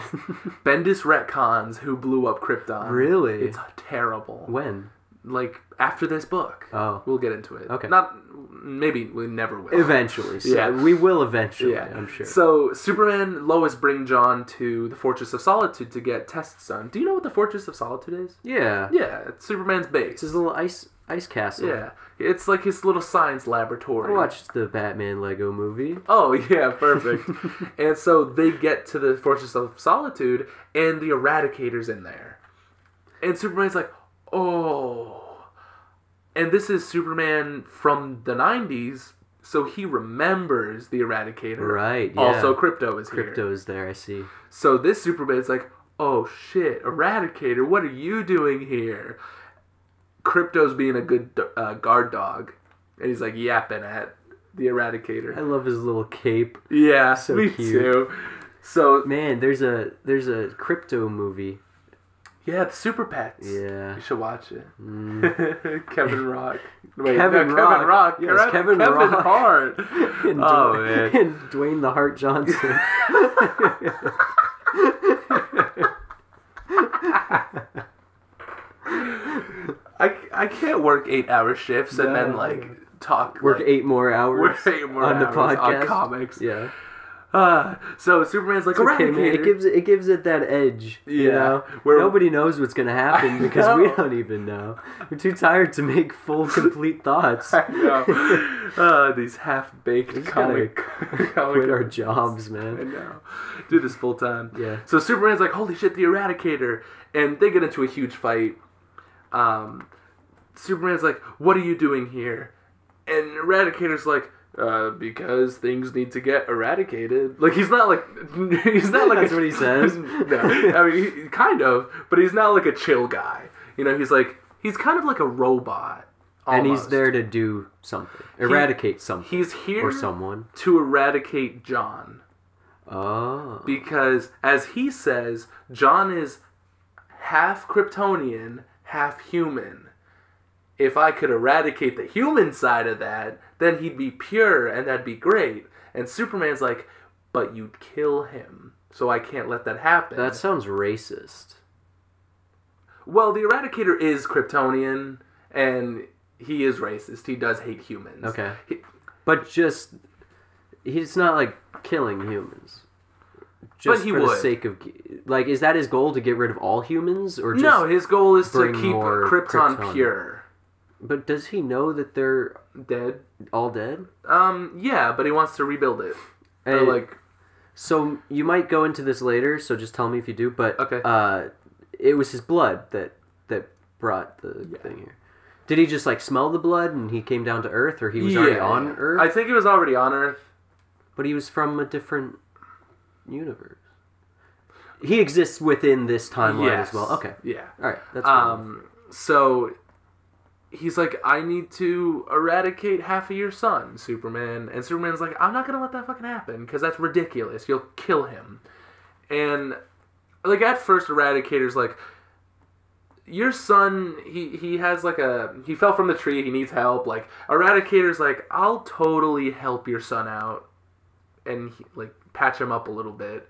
A: Bendis retcons who blew up Krypton.
B: Really?
A: It's terrible.
B: When?
A: like after this book.
B: Oh.
A: We'll get into it.
B: Okay.
A: Maybe we never will.
B: Eventually. So
A: Yeah.
B: we will eventually,
A: Yeah.
B: I'm sure.
A: So Superman, Lois bring John to the Fortress of Solitude to get tests done. Do you know what the Fortress of Solitude is?
B: Yeah.
A: Yeah, it's Superman's base.
B: It's his little ice castle.
A: Yeah, it's like his little science laboratory.
B: I watched the Batman Lego movie.
A: Oh, yeah, perfect. And so they get to the Fortress of Solitude, and the Eradicator's in there. And Superman's like, oh. And this is Superman from the 90s, so he remembers the Eradicator.
B: Right, yeah.
A: Also, Krypto is here.
B: Crypto is there, I see.
A: So this Superman's like, oh shit, Eradicator, what are you doing here? Krypto's being a good guard dog. And he's like yapping at the Eradicator.
B: I love his little cape.
A: Yeah,
B: So
A: me
B: cute.
A: too. So
B: Man, there's a Crypto movie.
A: yeah, the Super Pets.
B: Yeah.
A: You should watch it. Kevin Rock. Wait,
B: Kevin
A: no,
B: Rock.
A: Kevin Rock.
B: Yes, Kevin
A: Kevin
B: Rock.
A: Hart.
B: And
A: Oh, man.
B: And Dwayne the Heart Johnson.
A: I can't work 8-hour shifts and then like talk.
B: Work
A: like,
B: 8 more hours
A: work 8 more
B: on the
A: hours
B: podcast.
A: on comics.
B: Yeah.
A: So Superman's like,
B: It's okay,
A: Eradicator.
B: man. It gives it that edge. You
A: Yeah.
B: know?
A: Where-
B: Nobody knows what's gonna happen
A: I
B: because we
A: know.
B: don't even know. We're too tired to make full, complete thoughts.
A: I know. These half-baked
B: just
A: comic
B: Quit our jobs,
A: I
B: man.
A: know. Do this full time.
B: Yeah.
A: So Superman's like, holy shit, the Eradicator. And they get into a huge fight. Superman's like, what are you doing here? And Eradicator's like, because things need to get eradicated. Like, he's not like
B: That's what he says?
A: No, I mean, kind of, but he's not like a chill guy. You know, he's kind of like a robot.
B: And he's
A: almost.
B: there to do something. Eradicate something.
A: He's here
B: or someone.
A: to eradicate John.
B: Oh.
A: Because, as he says, John is half Kryptonian, half human. If I could eradicate the human side of that, then he'd be pure, and that'd be great. And Superman's like, but you'd kill him, so I can't let that happen.
B: That sounds racist.
A: Well, the Eradicator is Kryptonian, and he is racist. He does hate humans.
B: Okay. But he's not like killing humans. Just
A: But he
B: for the
A: would.
B: sake of, like, is that his goal, to get rid of all humans, or just
A: No, his goal is to
B: bring
A: keep
B: more
A: Krypton
B: Krypton?
A: pure.
B: But does he know that they're
A: Dead?
B: all dead?
A: Yeah, but he wants to rebuild it. Or
B: And-
A: like,
B: So you might go into this later, so just tell me if you do. But
A: Okay.
B: It was his blood that brought the thing here. Did he just like smell the blood and he came down to Earth, or he was already on Earth?
A: I think he was already on Earth.
B: But he was from a different universe. He exists within this timeline as well. Okay.
A: Yeah.
B: All right. That's fine.
A: So he's like, I need to eradicate half of your son, Superman. And Superman's like, I'm not going to let that fucking happen because that's ridiculous. You'll kill him. And like at first Eradicator's like, your son, he has like he fell from the tree. He needs help. Like Eradicator's like, I'll totally help your son out and like patch him up a little bit.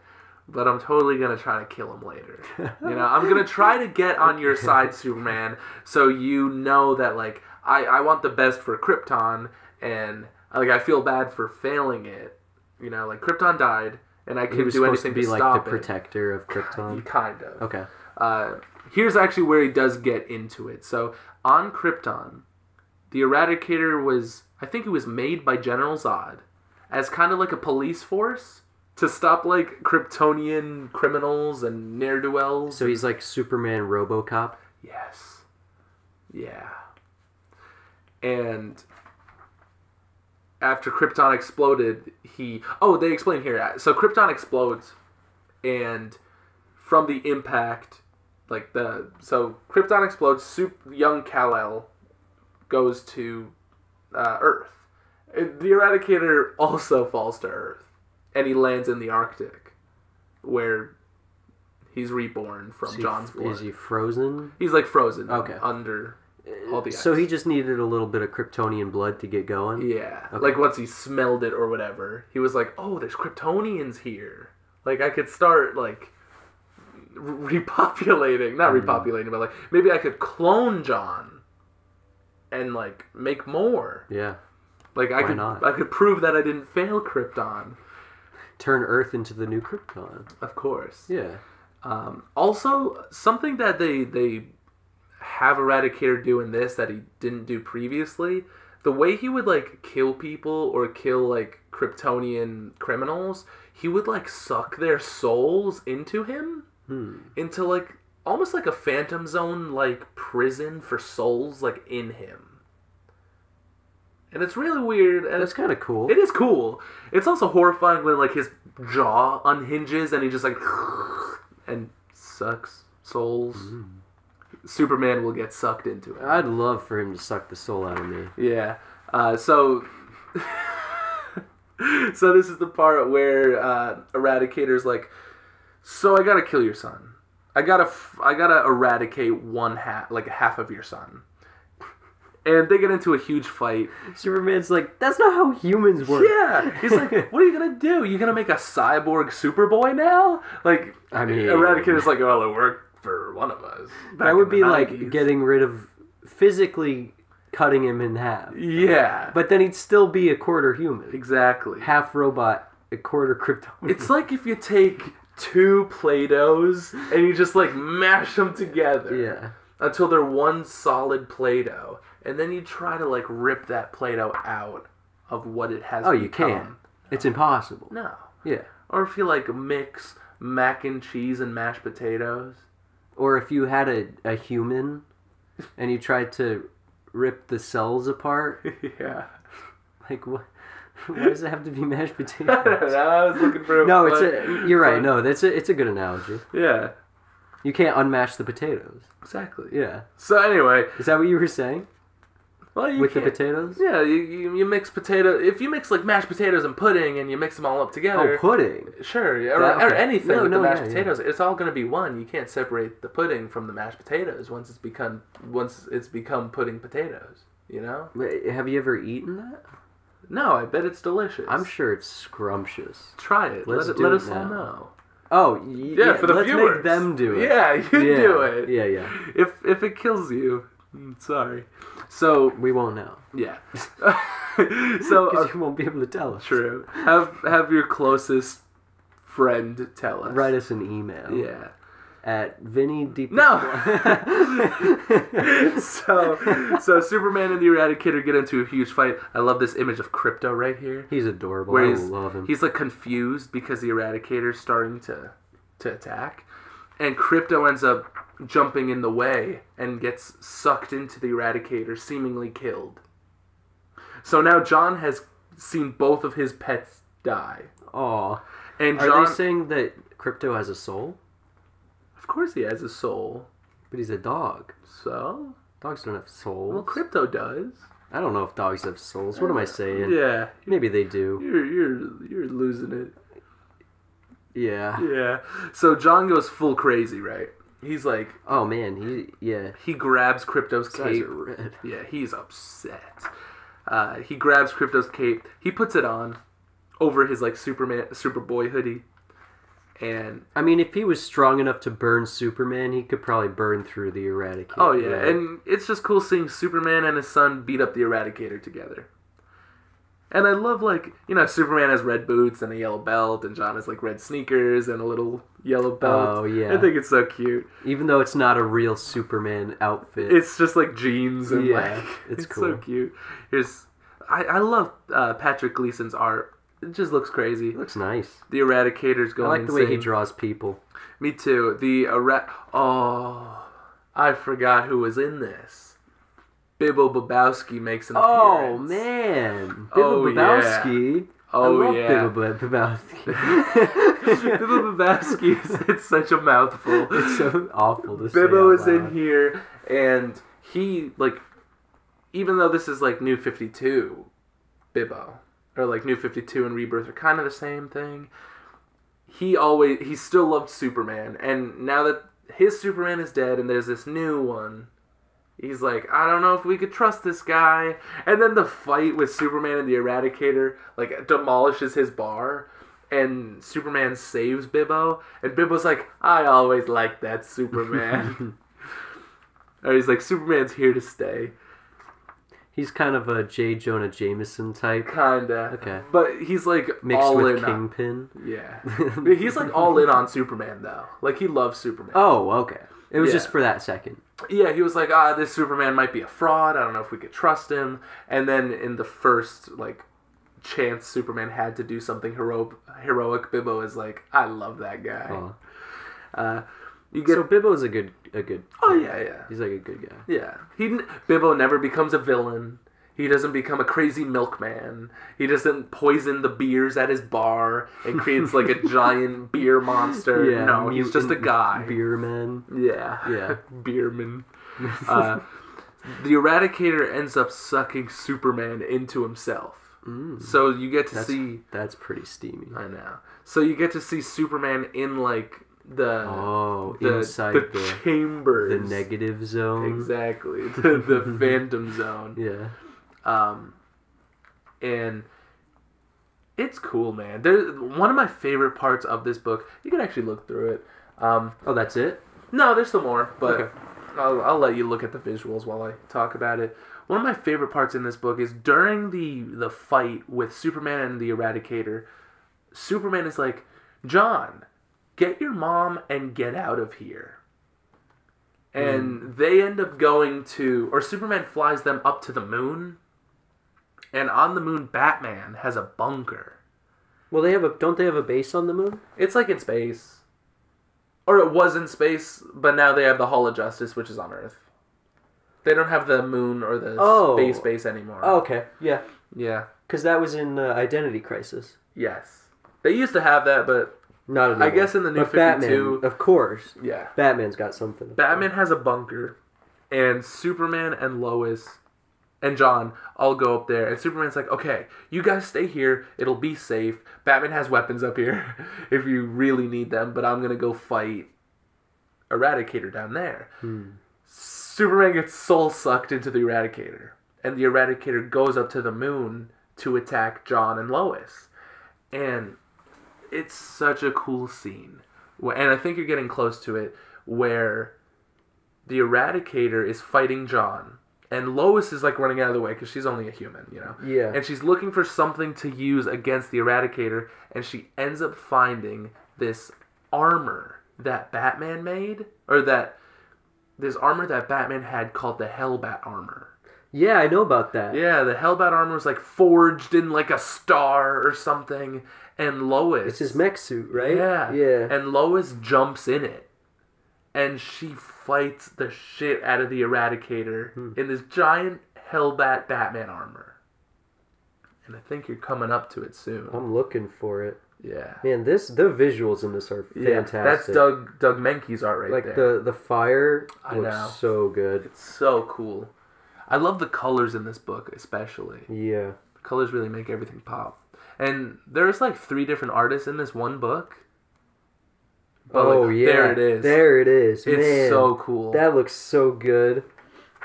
A: But I'm totally going to try to kill him later. You know, I'm going to try to get on your side, Superman, so you know that, like, I want the best for Krypton, and, like, I feel bad for failing it. You know, like, Krypton died, and I couldn't do anything to
B: be like
A: stop
B: the
A: it.
B: protector of Krypton.
A: Kind of.
B: Okay.
A: Here's actually where he does get into it. So, on Krypton, the Eradicator was, I think it was made by General Zod as kind of like a police force to stop, like, Kryptonian criminals and ne'er-do-wells.
B: So he's like Superman RoboCop?
A: Yes. Yeah. And after Krypton exploded, they explain here. So Krypton explodes, and from the impact, so Krypton explodes, young Kal-El goes to Earth. The Eradicator also falls to Earth. And he lands in the Arctic, where he's reborn from John's blood.
B: Is he frozen?
A: He's like frozen.
B: Okay.
A: Under all the ice.
B: So he just needed a little bit of Kryptonian blood to get going?
A: Yeah.
B: Okay.
A: Like once he smelled it or whatever, he was like, oh, there's Kryptonians here. Like I could start like repopulating. Not repopulating, but like maybe I could clone John. and like make more.
B: Yeah.
A: Like I could prove that I didn't fail Krypton.
B: Turn Earth into the new Krypton.
A: Of course.
B: Yeah.
A: Also, something that they have Eradicator do in this that he didn't do previously, the way he would like kill people or kill like Kryptonian criminals, he would like suck their souls into him, into like almost like a Phantom Zone like prison for souls like in him. And it's really weird. And
B: that's kind of cool.
A: It is cool. It's also horrifying when like his jaw unhinges and he just like and sucks souls. Superman will get sucked into it.
B: I'd love for him to suck the soul out of me.
A: Yeah. So this is the part where Eradicator's like, so I gotta kill your son. I gotta eradicate half of your son. And they get into a huge fight.
B: Superman's like, that's not how humans work.
A: Yeah. He's like, what are you going to do? You going to make a cyborg Superboy now? Like, I mean, Eradicator's like, well, it worked for one of us.
B: That would be 90s. Like getting rid of, physically cutting him in half.
A: Yeah.
B: But then he'd still be a quarter human.
A: Exactly.
B: Half robot, a quarter Kryptonian.
A: It's like if you take 2 Play-Dohs and you just like mash them together.
B: Yeah.
A: Until they're one solid Play-Doh. And then you try to, like, rip that Play-Doh out of what it has become.
B: You can't. No. It's impossible.
A: No.
B: Yeah.
A: Or if you, like, mix mac and cheese and mashed potatoes.
B: Or if you had a human and you tried to rip the cells apart.
A: Yeah.
B: Like, what? Why does it have to be mashed potatoes?
A: I don't know. I was looking for
B: you're right. No, it's a good analogy.
A: Yeah.
B: You can't unmash the potatoes.
A: Exactly.
B: Yeah.
A: So anyway.
B: Is that what you were saying?
A: Well, you
B: with
A: can't.
B: The potatoes?
A: Yeah, you mix potato. If you mix like mashed potatoes and pudding, and you mix them all up together.
B: Oh, pudding.
A: Sure, or anything with the mashed potatoes. Yeah. It's all going to be one. You can't separate the pudding from the mashed potatoes once it's become pudding potatoes. You know.
B: Wait, have you ever eaten that?
A: No, I bet it's delicious.
B: I'm sure it's scrumptious.
A: Try it. Let us all know.
B: Oh,
A: yeah, for the
B: let's
A: viewers.
B: Make them do it.
A: Yeah, you do it.
B: Yeah.
A: If it kills you, sorry. So
B: we won't know.
A: Yeah.
B: So because you won't be able to tell us.
A: True. Have your closest friend tell us.
B: Write us an email.
A: Yeah.
B: At Vinny D.
A: No. So Superman and the Eradicator get into a huge fight. I love this image of Krypto right here.
B: He's adorable. I love him.
A: He's like confused because the Eradicator's starting to attack, and Krypto ends up jumping in the way and gets sucked into the Eradicator, seemingly killed. So now John has seen both of his pets die.
B: Aw.
A: And
B: Are they saying that Krypto has a soul?
A: Of course he has a soul.
B: But he's a dog.
A: So?
B: Dogs don't have souls.
A: Well, Krypto does.
B: I don't know if dogs have souls. What am I saying?
A: Yeah.
B: Maybe they do.
A: You're losing it.
B: Yeah.
A: Yeah. So John goes full crazy, right? He's like...
B: Oh, man.
A: He grabs Krypto's cape.
B: His eyes are red.
A: Yeah, he's upset. He grabs Krypto's cape. He puts it on over his, like, Superboy hoodie. And
B: I mean, if he was strong enough to burn Superman, he could probably burn through the Eradicator.
A: Oh, yeah.
B: Right?
A: And it's just cool seeing Superman and his son beat up the Eradicator together. And I love, like, Superman has red boots and a yellow belt, and John has, like, red sneakers and a little yellow belt.
B: Oh, yeah.
A: I think it's so cute.
B: Even though it's not a real Superman outfit.
A: It's just, like, jeans and,
B: it's
A: cool. So cute. I love Patrick Gleason's art. It just looks crazy.
B: It looks nice.
A: The Eradicator's going
B: I like the way he draws people.
A: Me too. I forgot who was in this. Bibbo Babowski makes an appearance.
B: Oh, man. Bibbo Babowski.
A: Yeah. Oh,
B: I love
A: yeah.
B: Bibbo Babowski.
A: Bibbo Babowski it's such a mouthful.
B: It's so awful to say.
A: Bibbo is in here, and he, like, even though this is, like, New 52, Bibbo, or, like, New 52 and Rebirth are kind of the same thing, he still loved Superman, and now that his Superman is dead and there's this new one, he's like, I don't know if we could trust this guy. And then the fight with Superman and the Eradicator, like, demolishes his bar, and Superman saves Bibbo, and Bibbo's like, I always liked that Superman. Or he's like, Superman's here to stay.
B: He's kind of a J. Jonah Jameson type.
A: Kinda.
B: Okay.
A: But he's like
B: Mixed
A: all
B: with
A: in
B: Kingpin.
A: Yeah. He's like all in on Superman though. Like he loves Superman.
B: Oh, okay. It was
A: Yeah.
B: just for that second.
A: Yeah, he was like, this Superman might be a fraud. I don't know if we could trust him. And then in the first like chance Superman had to do something heroic, Bibbo is like, I love that guy.
B: Oh.
A: You get
B: So Bibbo's a good.
A: Oh yeah.
B: He's like a good guy.
A: Yeah. Bibbo never becomes a villain. He doesn't become a crazy milkman. He doesn't poison the beers at his bar and creates like a giant beer monster.
B: Yeah,
A: no, he's just a guy.
B: Beer man.
A: Yeah. Beerman. The Eradicator ends up sucking Superman into himself. So you get to see...
B: That's pretty steamy.
A: I know. So you get to see Superman in like
B: inside
A: the chambers.
B: The negative zone.
A: Exactly. The Phantom Zone.
B: Yeah.
A: And it's cool, man. There's one of my favorite parts of this book. You can actually look through it.
B: That's it?
A: No, there's some more, but
B: okay.
A: I'll let you look at the visuals while I talk about it. One of my favorite parts in this book is during the fight with Superman and the Eradicator. Superman is like, John, get your mom and get out of here. And they end up going to, or Superman flies them up to the moon. And on the moon, Batman has a bunker.
B: Well, don't they have a base on the moon?
A: It's like in space. Or it was in space, but now they have the Hall of Justice, which is on Earth. They don't have the moon or the space base anymore.
B: Oh, okay. Yeah.
A: Yeah.
B: Because that was in Identity Crisis.
A: Yes. They used to have that, but
B: not anymore.
A: I guess in the New 52...
B: Batman, of course.
A: Yeah.
B: Batman's got something.
A: Batman has a bunker, and Superman and Lois and John all go up there, and Superman's like, okay, you guys stay here, it'll be safe. Batman has weapons up here if you really need them, but I'm going to go fight Eradicator down there. Superman gets soul-sucked into the Eradicator, and the Eradicator goes up to the moon to attack John and Lois. And it's such a cool scene. And I think you're getting close to it, where the Eradicator is fighting John, and Lois is like running out of the way because she's only a human, you know?
B: Yeah.
A: And she's looking for something to use against the Eradicator, and she ends up finding this armor that Batman made, or this armor that Batman had called the Hellbat armor.
B: Yeah, I know about that.
A: Yeah, the Hellbat armor was like forged in like a star or something, and Lois...
B: It's his mech suit, right?
A: Yeah.
B: Yeah.
A: And Lois jumps in it, and she fights the shit out of the Eradicator in this giant Hellbat Batman armor. And I think you're coming up to it soon.
B: I'm looking for it.
A: Yeah.
B: Man, the visuals in this are fantastic.
A: Yeah, that's Doug Menke's art right there.
B: Like the fire
A: I
B: looks
A: know.
B: so good.
A: It's so cool. I love the colors in this book especially.
B: Yeah.
A: The colors really make everything pop. And there's like 3 different artists in this one book. But
B: yeah.
A: There it is.
B: There it is.
A: It's
B: Man,
A: so cool.
B: That looks so good.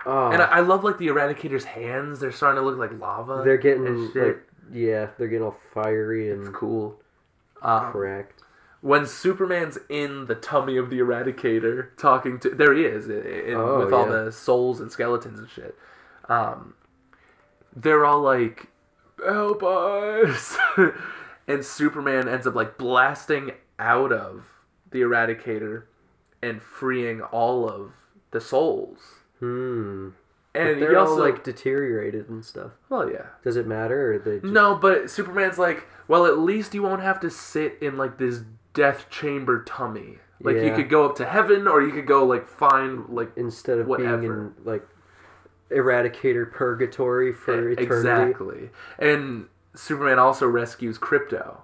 B: Oh.
A: And I love like the Eradicator's hands. They're starting to look like lava.
B: They're getting
A: and shit.
B: they're getting all fiery and
A: It's cool.
B: cracked.
A: When Superman's in the tummy of the Eradicator talking to... There he is, with all the souls and skeletons and shit. They're all like, help us! And Superman ends up like blasting out of the Eradicator and freeing all of the souls.
B: And
A: And
B: they're
A: he also
B: all like deteriorated and stuff.
A: Well, yeah.
B: Does it matter? Or they just...
A: No, but Superman's like, well, at least you won't have to sit in like this death chamber tummy. Like you could go up to heaven, or you could go like find like
B: instead of
A: whatever.
B: being in like Eradicator purgatory for eternity.
A: Exactly. And Superman also rescues Krypto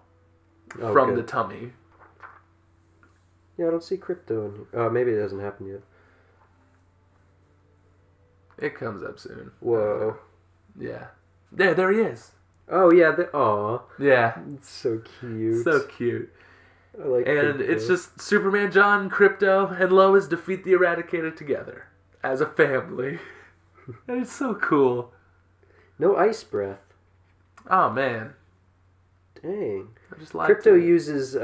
A: from the tummy.
B: Yeah, I don't see Krypto in here. Maybe it hasn't happened yet.
A: It comes up soon.
B: Whoa.
A: Yeah. There he is.
B: Oh, yeah. Aw.
A: Yeah.
B: It's so cute.
A: So cute.
B: I like
A: And
B: Krypto.
A: it's just Superman, John, Krypto, and Lois defeat the Eradicator together as a family. And it's so cool.
B: No ice breath.
A: Oh, man.
B: Dang.
A: I just like
B: Krypto uses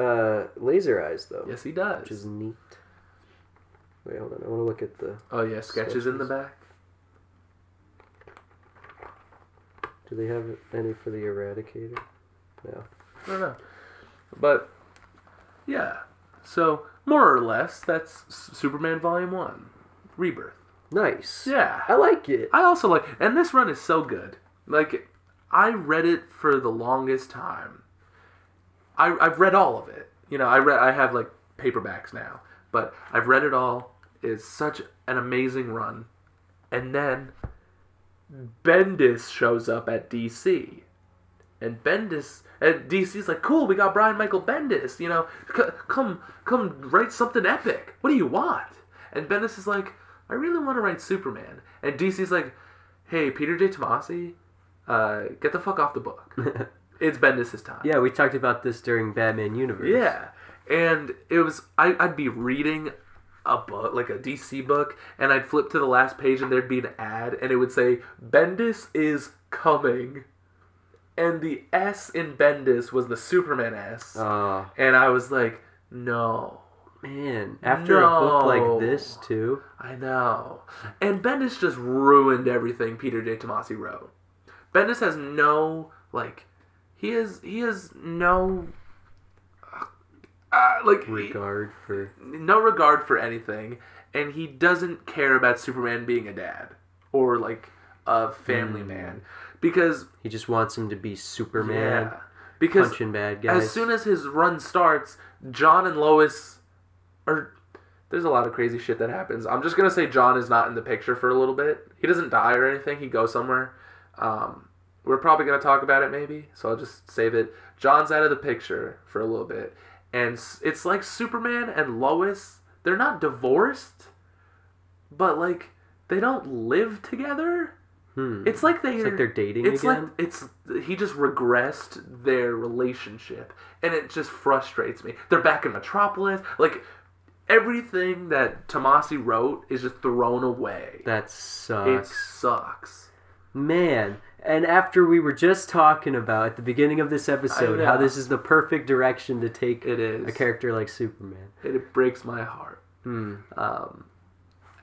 B: laser eyes, though.
A: Yes, he does.
B: Which is neat. Wait, hold on. I want to look at the...
A: Oh, yeah. Sketches in the back.
B: Do they have any for the Eradicator? No.
A: I don't know. But, yeah. So, more or less, that's Superman Volume 1. Rebirth.
B: Nice.
A: Yeah.
B: I like it.
A: I also like... And this run is so good. Like, I read it for the longest time. I've read all of it. You know, I have, like, paperbacks now. But I've read it all. It's such an amazing run. And then Bendis shows up at DC. And DC's like, cool, we got Brian Michael Bendis, you know, come write something epic. What do you want? And Bendis is like, I really want to write Superman. And DC's like, hey, Peter J. Tomasi, get the fuck off the book. It's Bendis' time.
B: Yeah, we talked about this during Batman Universe.
A: Yeah, and it was, I'd be reading a book, like a DC book, and I'd flip to the last page and there'd be an ad, and it would say, Bendis is coming. And the S in Bendis was the Superman S. And I was like, no.
B: Man, after a book like this, too.
A: I know. And Bendis just ruined everything Peter J. Tomasi wrote. Bendis has no, like, he has no,
B: regard for...
A: No regard for anything. And he doesn't care about Superman being a dad. Or, like, a family man. Because
B: he just wants him to be Superman,
A: yeah, because
B: punching bad guys.
A: As soon as his run starts, John and Lois are... There's a lot of crazy shit that happens. I'm just going to say John is not in the picture for a little bit. He doesn't die or anything. He goes somewhere. We're probably going to talk about it maybe, so I'll just save it. John's out of the picture for a little bit. And it's like Superman and Lois, they're not divorced, but, like, they don't live together. It's like they're
B: dating again.
A: He just regressed their relationship, and it just frustrates me. They're back in Metropolis. Like, everything that Tomasi wrote is just thrown away.
B: That sucks.
A: It sucks,
B: man. And after we were just talking about at the beginning of this episode how this is the perfect direction to take a character like Superman,
A: it breaks my heart.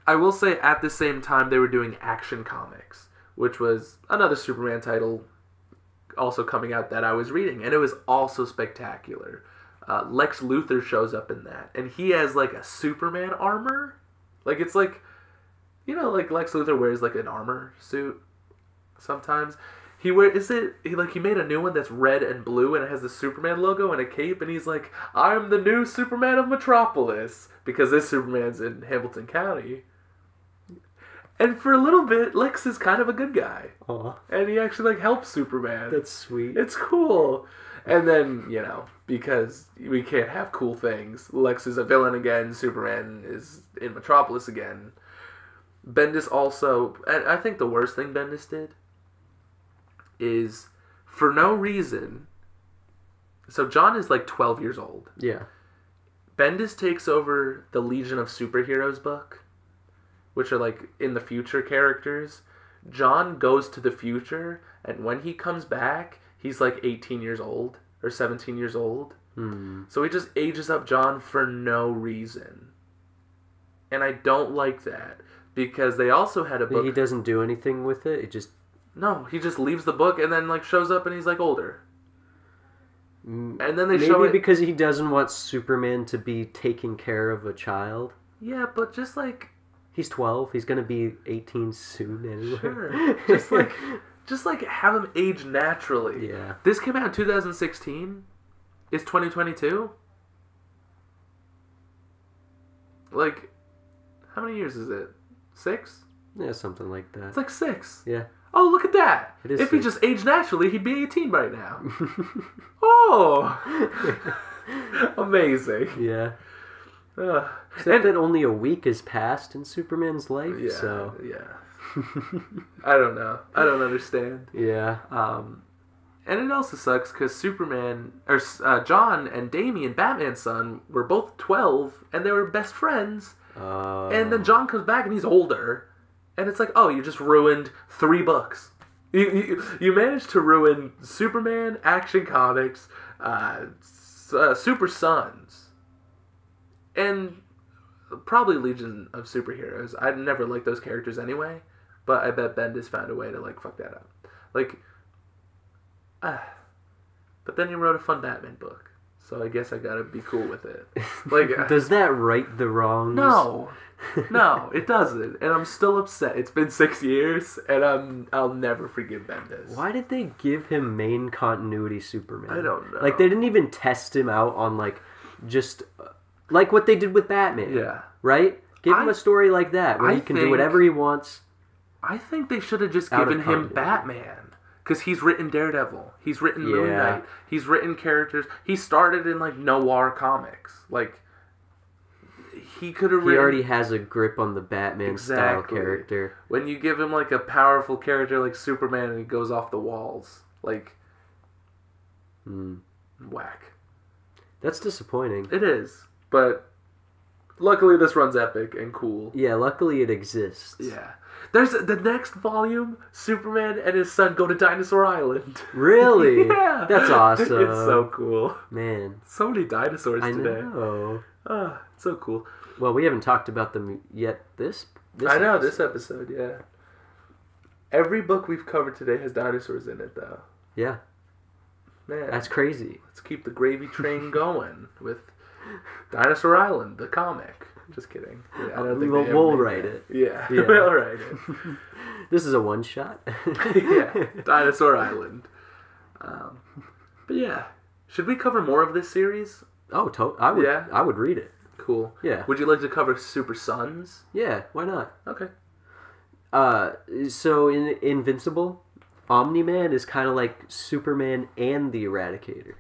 A: I will say at the same time they were doing Action Comics, which was another Superman title also coming out that I was reading. And it was also spectacular. Lex Luthor shows up in that. And he has, like, a Superman armor. Like, it's like, you know, like Lex Luthor wears, like, an armor suit sometimes. He made a new one that's red and blue, and it has the Superman logo and a cape. And he's like, I'm the new Superman of Metropolis. Because this Superman's in Hamilton County. And for a little bit, Lex is kind of a good guy.
B: Aww.
A: And he actually, like, helps Superman.
B: That's sweet.
A: It's cool. And then, you know, because we can't have cool things, Lex is a villain again, Superman is in Metropolis again. Bendis also, and I think the worst thing Bendis did is, for no reason, so John is, like, 12 years old.
B: Yeah.
A: Bendis takes over the Legion of Superheroes book, which are, like, in the future characters. John goes to the future, and when he comes back, he's, like, 18 years old, or 17 years old. So he just ages up John for no reason. And I don't like that, because they also had a book...
B: He doesn't do anything with it? It just...
A: No, he just leaves the book, and then, like, shows up, and he's, like, older. And then they show it...
B: Maybe because he doesn't want Superman to be taking care of a child?
A: Yeah, but just, like...
B: He's 12. He's going to be 18 soon anyway.
A: Sure. Just like have him age naturally.
B: Yeah.
A: This came out in 2016. It's 2022. Like, how many years is it? 6?
B: Yeah, something like that.
A: It's like 6.
B: Yeah.
A: Oh, look at that.
B: It is
A: if
B: 6.
A: he just aged naturally, he'd be 18 by now. Oh. Amazing.
B: Yeah. Except that only a week has passed in Superman's life,
A: yeah,
B: so...
A: Yeah. I don't know. I don't understand.
B: Yeah.
A: And it also sucks because Superman, or John and Damian, Batman's son, were both 12, and they were best friends. And then John comes back and he's older. And it's like, oh, you just ruined 3 books. You managed to ruin Superman, Action Comics, Super Sons, and probably Legion of Superheroes. I'd never liked those characters anyway, but I bet Bendis found a way to, like, fuck that up. Like, But then he wrote a fun Batman book, so I guess I gotta be cool with it. Like,
B: does that right the wrongs?
A: No, it doesn't, and I'm still upset. It's been 6 years, and I'll never forgive Bendis.
B: Why did they give him main continuity Superman?
A: I don't know.
B: Like, they didn't even test him out on, like, just, like what they did with Batman.
A: Yeah.
B: Right? Give him a story like that, where he can do whatever he wants.
A: I think they should have just given him Batman. Because he's written Daredevil. He's written Moon Knight. He's written characters. He started in, like, noir comics. Like, he could have written...
B: He already has a grip on the Batman-style character.
A: When you give him, like, a powerful character like Superman and he goes off the walls. Like... Whack.
B: That's disappointing.
A: It is. But luckily this runs epic and cool.
B: Yeah, luckily it exists.
A: Yeah. There's the next volume, Superman and his son go to Dinosaur Island.
B: Really?
A: Yeah.
B: That's awesome.
A: It's so cool.
B: Man.
A: So many dinosaurs today.
B: I know.
A: So cool.
B: Well, we haven't talked about them yet this
A: I know, this episode, yeah. Every book we've covered today has dinosaurs in it, though.
B: Yeah.
A: Man.
B: That's crazy.
A: Let's keep the gravy train going with Dinosaur Island, the comic. Just kidding. Yeah, I don't think
B: we'll write it.
A: Yeah, we'll write it.
B: This is a one-shot.
A: Yeah, Dinosaur Island. But yeah, should we cover more of this series?
B: Oh, I would read it.
A: Cool.
B: Yeah.
A: Would you like to cover Super Sons?
B: Yeah, why not?
A: Okay.
B: So in Invincible, Omni-Man is kind of like Superman and the Eradicator.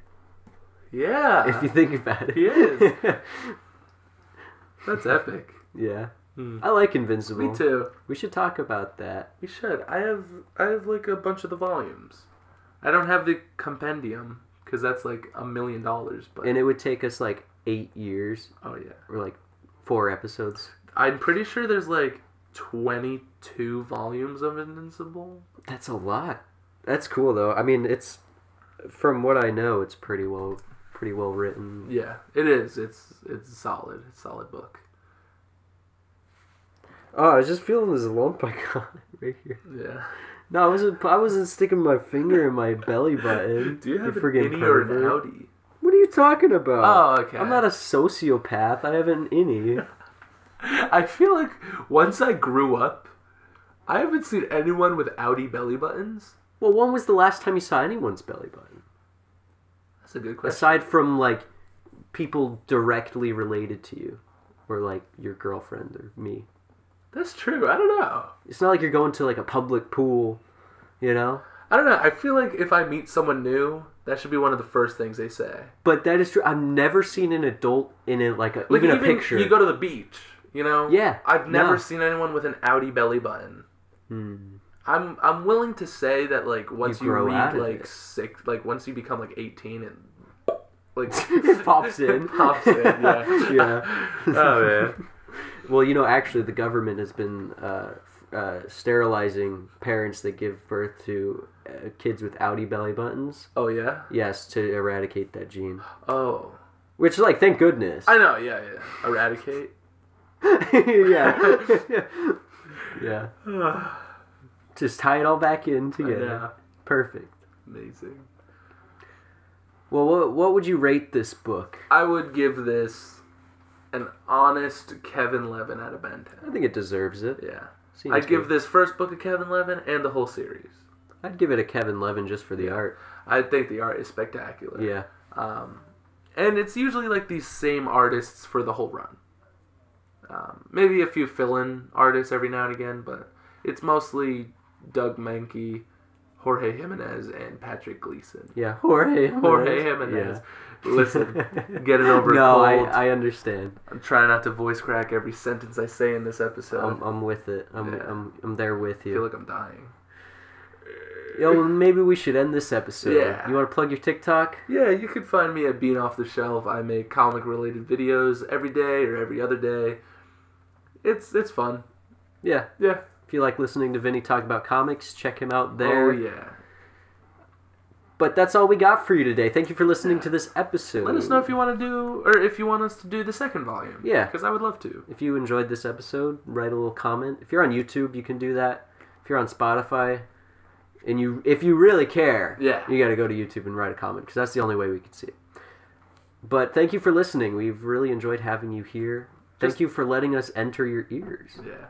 A: Yeah.
B: If you think about it.
A: He is. That's epic.
B: Yeah. I like Invincible.
A: Me too.
B: We should talk about that.
A: We should. I have like a bunch of the volumes. I don't have the compendium because that's like $1 million. But
B: and it would take us like 8 years.
A: Oh yeah.
B: Or like 4 episodes.
A: I'm pretty sure there's like 22 volumes of Invincible.
B: That's a lot. That's cool though. I mean, it's from what I know, it's pretty well written.
A: Yeah, it is. It's solid. It's a solid book.
B: Oh, I was just feeling this lump I got right here.
A: Yeah.
B: No, I wasn't sticking my finger in my belly button.
A: Do you have an innie or an outie?
B: What are you talking about?
A: Oh, okay.
B: I'm not a sociopath. I have an innie.
A: I feel like once I grew up, I haven't seen anyone with outie belly buttons.
B: Well, when was the last time you saw anyone's belly button?
A: That's a good question.
B: Aside from, like, people directly related to you. Or, like, your girlfriend or me.
A: That's true. I don't know.
B: It's not like you're going to, like, a public pool, you know?
A: I don't know. I feel like if I meet someone new, that should be one of the first things they say.
B: But that is true. I've never seen an adult in it, like even a picture.
A: You go to the beach, you know?
B: Yeah.
A: I've never seen anyone with an outie belly button. I'm willing to say that, like, once you read, like, once you become, like, 18 and, like...
B: It pops in.
A: Yeah.
B: Yeah.
A: Oh, man.
B: Well, you know, actually, the government has been sterilizing parents that give birth to kids with outie belly buttons.
A: Oh, yeah?
B: Yes, to eradicate that gene.
A: Oh.
B: Which, like, thank goodness.
A: I know, yeah. Eradicate?
B: Yeah. Yeah. Just tie it all back in together.
A: Yeah.
B: Perfect.
A: Amazing.
B: Well, what would you rate this book?
A: I would give this an honest Kevin Levin out of Ben 10.
B: I think it deserves it.
A: Yeah.
B: I'd
A: give this first book of Kevin Levin and the whole series.
B: I'd give it a Kevin Levin just for the art.
A: I think the art is spectacular.
B: Yeah.
A: And it's usually like these same artists for the whole run. Maybe a few fill-in artists every now and again, but it's mostly Doug Mankey, Jorge Jimenez, and Patrick Gleason.
B: Yeah, Jorge
A: Jimenez. Yeah. Listen, getting over a cold.
B: I understand.
A: I'm trying not to voice crack every sentence I say in this episode.
B: I'm with it. I'm there with you.
A: I feel like I'm dying.
B: Yo, maybe we should end this episode.
A: Yeah.
B: You want to plug your TikTok?
A: Yeah, you can find me at Being Off the Shelf. I make comic-related videos every day or every other day. It's fun.
B: Yeah.
A: Yeah.
B: If you like listening to Vinny talk about comics, check him out there.
A: Oh, yeah.
B: But that's all we got for you today. Thank you for listening to this episode.
A: Let us know if you want to do, or if you want us to do the second volume.
B: Yeah.
A: Because I would love to.
B: If you enjoyed this episode, write a little comment. If you're on YouTube, you can do that. If you're on Spotify, And if you really care,
A: Yeah.
B: you got to go to YouTube and write a comment, because that's the only way we can see it. But thank you for listening. We've really enjoyed having you here. Thank you for letting us enter your ears.
A: Yeah.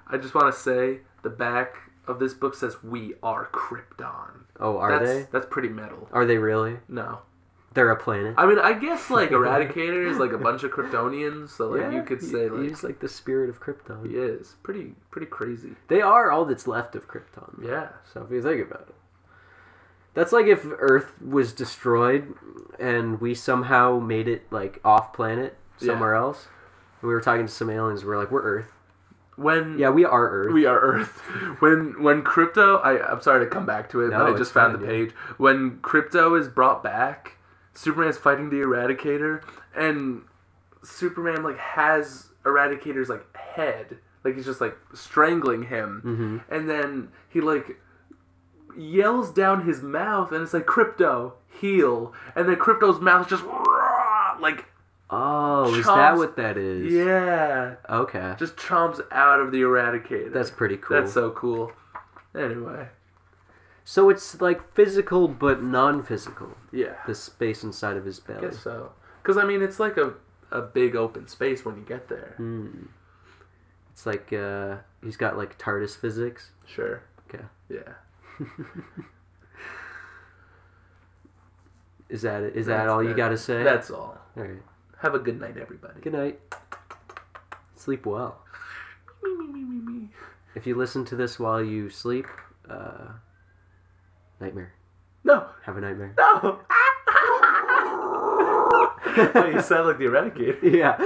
A: I just want to say the back of this book says, "We are Krypton."
B: Oh, are they?
A: That's pretty metal.
B: Are they really?
A: No.
B: They're a planet.
A: I mean, I guess, like, Eradicator is, like, a bunch of Kryptonians, so, like, you could say, like...
B: He's, like, the spirit of Krypton.
A: He is. Pretty crazy.
B: They are all that's left of Krypton.
A: Yeah.
B: So, if you think about it. That's like if Earth was destroyed, and we somehow made it, like, off-planet, somewhere else. And we were talking to some aliens, we're like, we're Earth.
A: Yeah,
B: we are Earth.
A: We are Earth. When Crypto... I'm sorry to come back to it, but I just found the page. When Crypto is brought back... Superman's fighting the Eradicator, and Superman, like, has Eradicator's, like, head. Like, he's just, like, strangling him.
B: Mm-hmm.
A: And then he, like, yells down his mouth, and it's like, "Crypto, heal." And then Crypto's mouth just, like...
B: Oh,
A: chomps,
B: is that what that is?
A: Yeah.
B: Okay.
A: Just chomps out of the Eradicator.
B: That's pretty cool.
A: That's so cool. Anyway.
B: So it's like physical but non-physical.
A: Yeah.
B: The space inside of his belly.
A: I guess so. Because, I mean, it's like a big open space when you get there.
B: Mm. It's like, he's got like TARDIS physics.
A: Sure.
B: Okay.
A: Yeah.
B: Is that it? Is that all you got to say?
A: That's all.
B: All right.
A: Have a good night, everybody.
B: Good night. Sleep well.
A: Me.
B: If you listen to this while you sleep, nightmare.
A: No.
B: Have a nightmare.
A: No. Oh, you sound like the Eradicator.
B: Yeah.